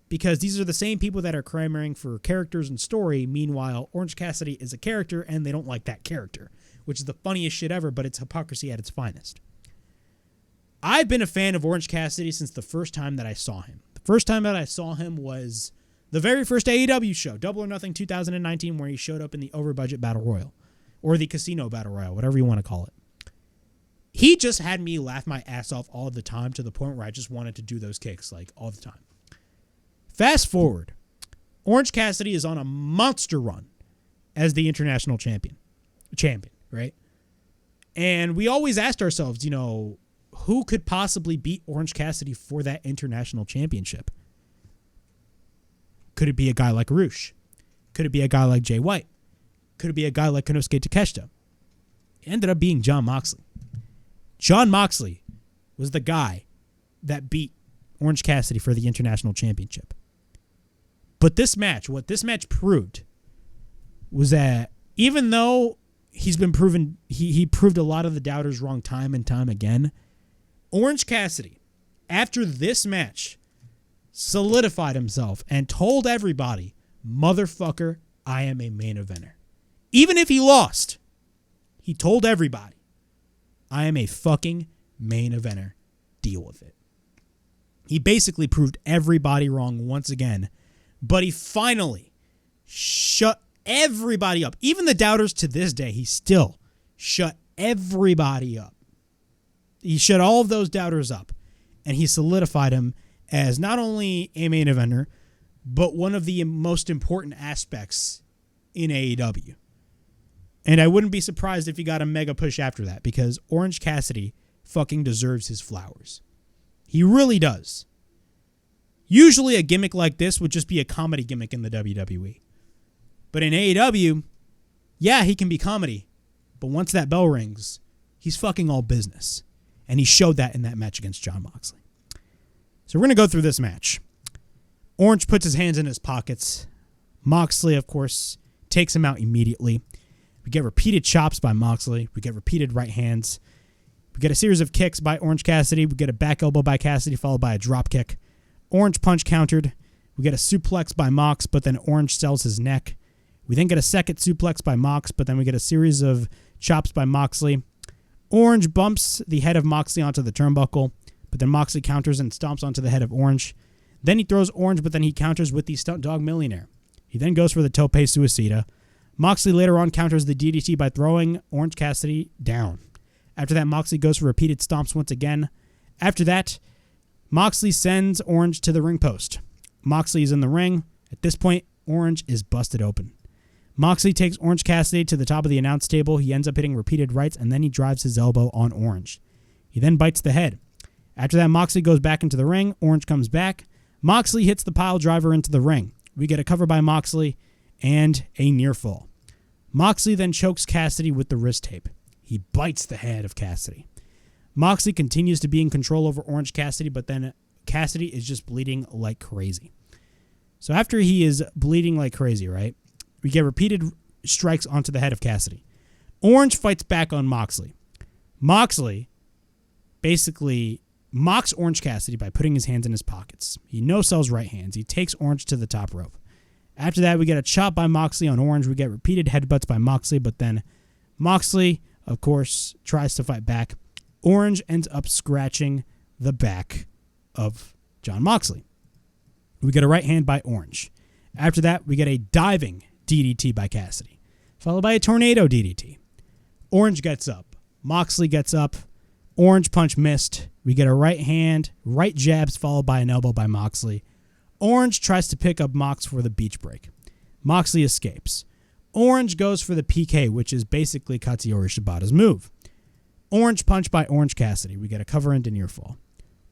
Because these are the same people that are clamoring for characters and story. Meanwhile, Orange Cassidy is a character and they don't like that character, which is the funniest shit ever, but it's hypocrisy at its finest. I've been a fan of Orange Cassidy since the first time that I saw him. The first time that I saw him was the very first AEW show, Double or Nothing 2019, where he showed up in the over-budget Battle Royal, or the Casino Battle Royal, whatever you want to call it. He just had me laugh my ass off all the time to the point where I just wanted to do those kicks all the time. Fast forward, Orange Cassidy is on a monster run as the international champion, right? And we always asked ourselves, who could possibly beat Orange Cassidy for that international championship? Could it be a guy like Roosh? Could it be a guy like Jay White? Could it be a guy like Konosuke Takeshita? It ended up being Jon Moxley. Jon Moxley was the guy that beat Orange Cassidy for the international championship. But this match, what this match proved was that even though he's been proven, he proved a lot of the doubters wrong time and time again, Orange Cassidy, after this match, solidified himself and told everybody, motherfucker, I am a main eventer. Even if he lost, he told everybody, I am a fucking main eventer. Deal with it. He basically proved everybody wrong once again, but he finally shut everybody up. Even the doubters to this day, he still shut everybody up. He shut all of those doubters up, and he solidified him as not only a main eventer, but one of the most important aspects in AEW. And I wouldn't be surprised if he got a mega push after that, because Orange Cassidy fucking deserves his flowers. He really does. Usually a gimmick like this would just be a comedy gimmick in the WWE. But in AEW, yeah, he can be comedy. But once that bell rings, He's fucking all business. And he showed that in that match against Jon Moxley. So we're going to go through this match. Orange puts his hands in his pockets. Moxley, of course, takes him out immediately. We get repeated chops by Moxley. We get repeated right hands. We get a series of kicks by Orange Cassidy. We get a back elbow by Cassidy, followed by a drop kick. Orange punch countered. We get a suplex by Mox, but then Orange sells his neck. We then get a second suplex by Mox, but then we get a series of chops by Moxley. Orange bumps the head of Moxley onto the turnbuckle, but then Moxley counters and stomps onto the head of Orange. Then he throws Orange, but then he counters with the Stunt Dog Millionaire. He then goes for the Tope Suicida. Moxley later on counters the DDT by throwing Orange Cassidy down. After that, Moxley goes for repeated stomps once again. After that, Moxley sends Orange to the ring post. Moxley is in the ring. At this point, Orange is busted open. Moxley takes Orange Cassidy to the top of the announce table. He ends up hitting repeated rights, and then he drives his elbow on Orange. He then bites the head. After that, Moxley goes back into the ring. Orange comes back. Moxley hits the pile driver into the ring. We get a cover by Moxley and a near fall. Moxley then chokes Cassidy with the wrist tape. He bites the head of Cassidy. Moxley continues to be in control over Orange Cassidy, but then Cassidy is just bleeding like crazy. So after he is bleeding like crazy, right, we get repeated strikes onto the head of Cassidy. Orange fights back on Moxley. Moxley basically mocks Orange Cassidy by putting his hands in his pockets. He no-sells right hands. He takes Orange to the top rope. After that, we get a chop by Moxley on Orange. We get repeated headbutts by Moxley, but then Moxley, of course, tries to fight back. Orange ends up scratching the back of Jon Moxley. We get a right hand by Orange. After that, we get a diving DDT by Cassidy, followed by a tornado DDT. Orange gets up. Moxley gets up. Orange punch missed. We get a right hand, right jabs, followed by an elbow by Moxley. Orange tries to pick up Mox for the beach break. Moxley escapes. Orange goes for the PK, which is basically Katsuyori Shibata's move. Orange punch by Orange Cassidy. We get a cover into near fall.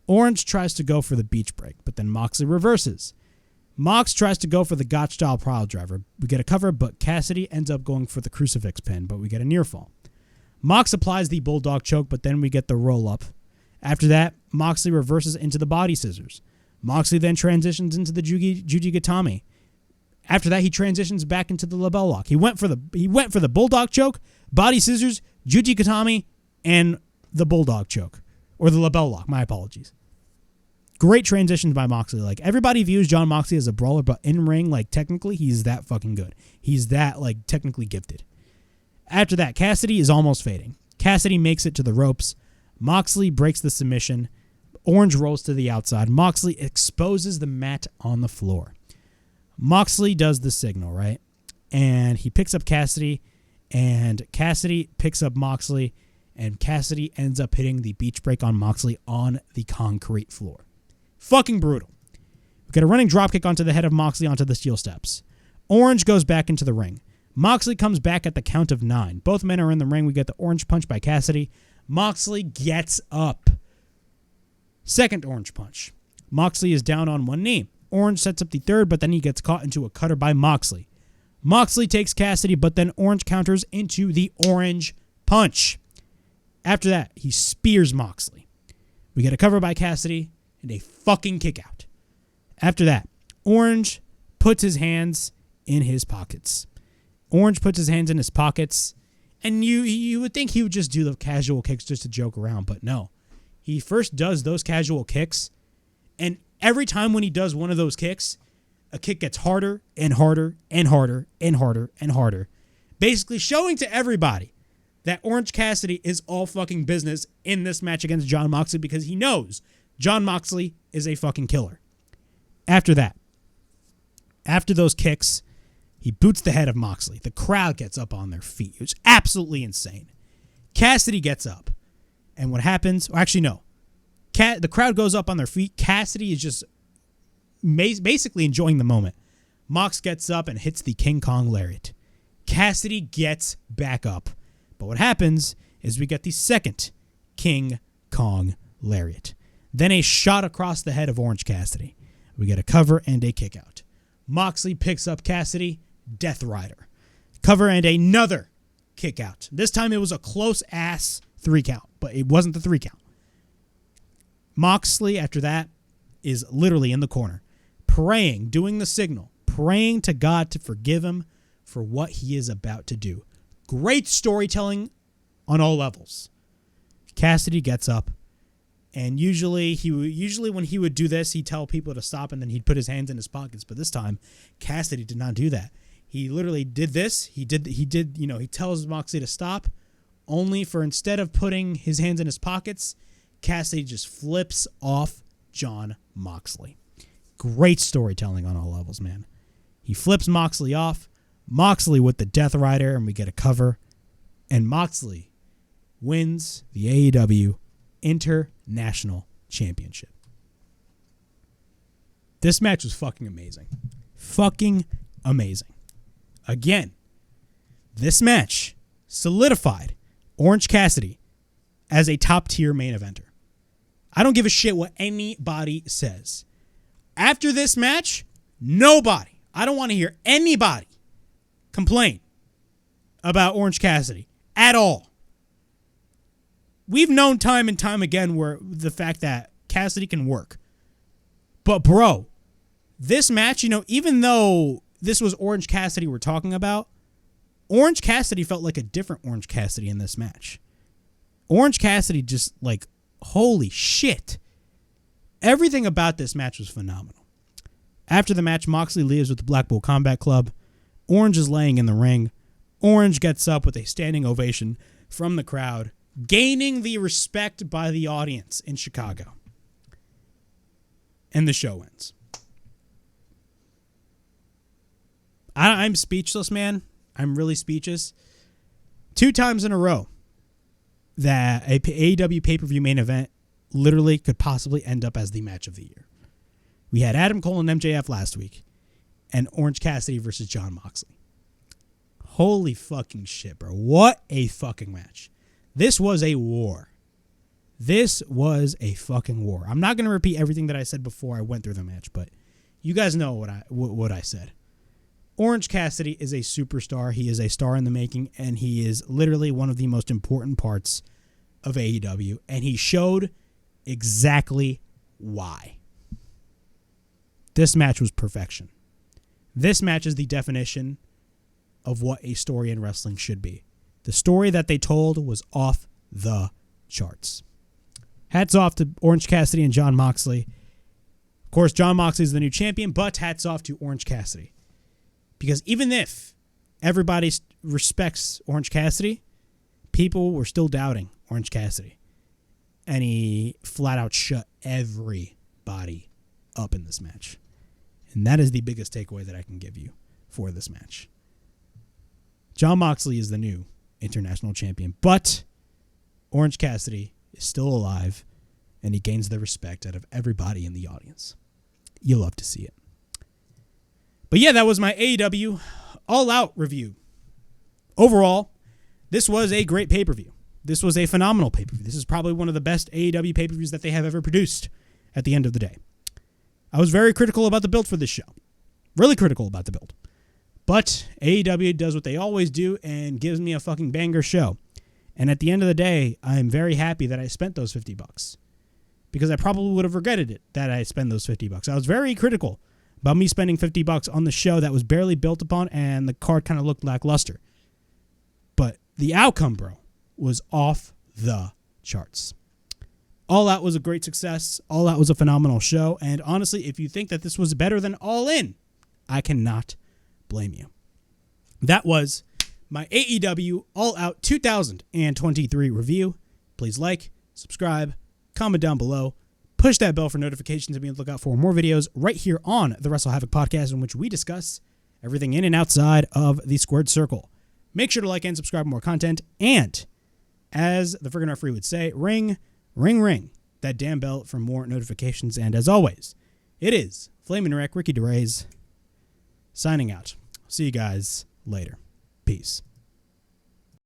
Orange tries to go for the beach break, but then Moxley reverses. Mox tries to go for the Gotch-style pile driver. We get a cover, but Cassidy ends up going for the crucifix pin, but we get a near fall. Mox applies the bulldog choke, but then we get the roll-up. After that, Moxley reverses into the body scissors. Moxley then transitions into the Juji Gatame. After that, he transitions back into the label lock. He went for the bulldog choke, body scissors, Juji Gatame, and the bulldog choke. Or the label lock, my apologies. Great transitions by Moxley. Like, everybody views Jon Moxley as a brawler, but in ring, like, technically, he's that fucking good. He's that, like, technically gifted. After that, Cassidy is almost fading. Cassidy makes it to the ropes. Moxley breaks the submission. Orange rolls to the outside. Moxley exposes the mat on the floor. Moxley does the signal, right? And he picks up Cassidy, and Cassidy picks up Moxley, and Cassidy ends up hitting the beach break on Moxley on the concrete floor. Fucking brutal. We get a running dropkick onto the head of Moxley onto the steel steps. Orange goes back into the ring. Moxley comes back at the count of 9. Both men are in the ring. We get the orange punch by Cassidy. Moxley gets up. Second orange punch. Moxley is down on one knee. Orange sets up the third, but then he gets caught into a cutter by Moxley. Moxley takes Cassidy, but then Orange counters into the orange punch. After that, he spears Moxley. We get a cover by Cassidy and a fucking kick out. After that, Orange puts his hands in his pockets. Orange puts his hands in his pockets, and you would think he would just do the casual kicks just to joke around, but no. He first does those casual kicks, and every time when he does one of those kicks, a kick gets harder and harder and harder and harder and harder, basically showing to everybody that Orange Cassidy is all fucking business in this match against Jon Moxley because he knows Jon Moxley is a fucking killer. After that, after those kicks, he boots the head of Moxley. The crowd gets up on their feet. It was absolutely insane. Cassidy gets up. And what happens? Well, actually, no. The crowd goes up on their feet. Cassidy is just basically enjoying the moment. Mox gets up and hits the King Kong Lariat. Cassidy gets back up. But what happens is we get the second King Kong Lariat. Then a shot across the head of Orange Cassidy. We get a cover and a kick out. Moxley picks up Cassidy. Death Rider. Cover and another kick out. This time it was a close ass 3 count, but it wasn't the 3 count. Moxley, after that, is literally in the corner, praying, doing the signal, praying to God to forgive him for what he is about to do. Great storytelling on all levels. Cassidy gets up, and usually when he would do this, he'd tell people to stop, and then he'd put his hands in his pockets. But this time, Cassidy did not do that. He literally did this. He tells Moxley to stop, only for instead of putting his hands in his pockets, Cassidy just flips off Jon Moxley. Great storytelling on all levels, man. He flips Moxley off. Moxley with the Death Rider, and we get a cover. And Moxley wins the AEW International Championship. This match was fucking amazing. Fucking amazing. Again, this match solidified Orange Cassidy as a top-tier main eventer. I don't give a shit what anybody says. After this match, nobody, I don't want to hear anybody complain about Orange Cassidy at all. We've known time and time again where the fact that Cassidy can work. But bro, this match, even though this was Orange Cassidy we're talking about, Orange Cassidy felt like a different Orange Cassidy in this match. Orange Cassidy just holy shit. Everything about this match was phenomenal. After the match, Moxley leaves with the Blackpool Combat Club. Orange is laying in the ring. Orange gets up with a standing ovation from the crowd, gaining the respect by the audience in Chicago. And the show ends. I'm speechless, man. I'm really speechless. 2 times in a row that a AEW pay-per-view main event literally could possibly end up as the match of the year. We had Adam Cole and MJF last week, and Orange Cassidy versus Jon Moxley. Holy fucking shit, bro. What a fucking match. This was a war. This was a fucking war. I'm not going to repeat everything that I said before I went through the match, but you guys know what I said. Orange Cassidy is a superstar. He is a star in the making, and he is literally one of the most important parts of AEW, and he showed exactly why. This match was perfection. This match is the definition of what a story in wrestling should be. The story that they told was off the charts. Hats off to Orange Cassidy and Jon Moxley. Of course, Jon Moxley is the new champion, but hats off to Orange Cassidy. Because even if everybody respects Orange Cassidy, people were still doubting Orange Cassidy. And he flat out shut everybody up in this match. And that is the biggest takeaway that I can give you for this match. Jon Moxley is the new international champion, but Orange Cassidy is still alive, and he gains the respect out of everybody in the audience. You love to see it. But yeah, that was my AEW All Out review. Overall, this was a great pay-per-view. This was a phenomenal pay-per-view. This is probably one of the best AEW pay-per-views that they have ever produced at the end of the day. I was very critical about the build for this show. Really critical about the build. But AEW does what they always do and gives me a fucking banger show. And at the end of the day, I am very happy that I spent those $50. Because I probably would have regretted it that I spent those $50. I was very critical about me spending $50 on the show that was barely built upon and the card kind of looked lackluster. But the outcome, bro, was off the charts. All Out was a great success. All Out was a phenomenal show. And honestly, if you think that this was better than All In, I cannot blame you. That was my AEW All Out 2023 review. Please like, subscribe, comment down below. Push that bell for notifications to be on the lookout for more videos right here on the Wrestle Havoc podcast, in which we discuss everything in and outside of the squared circle. Make sure to like and subscribe for more content. And as the friggin' referee would say, ring, ring, ring that damn bell for more notifications. And as always, it is Flamin' Wreck, Ricky DeRays, signing out. See you guys later. Peace.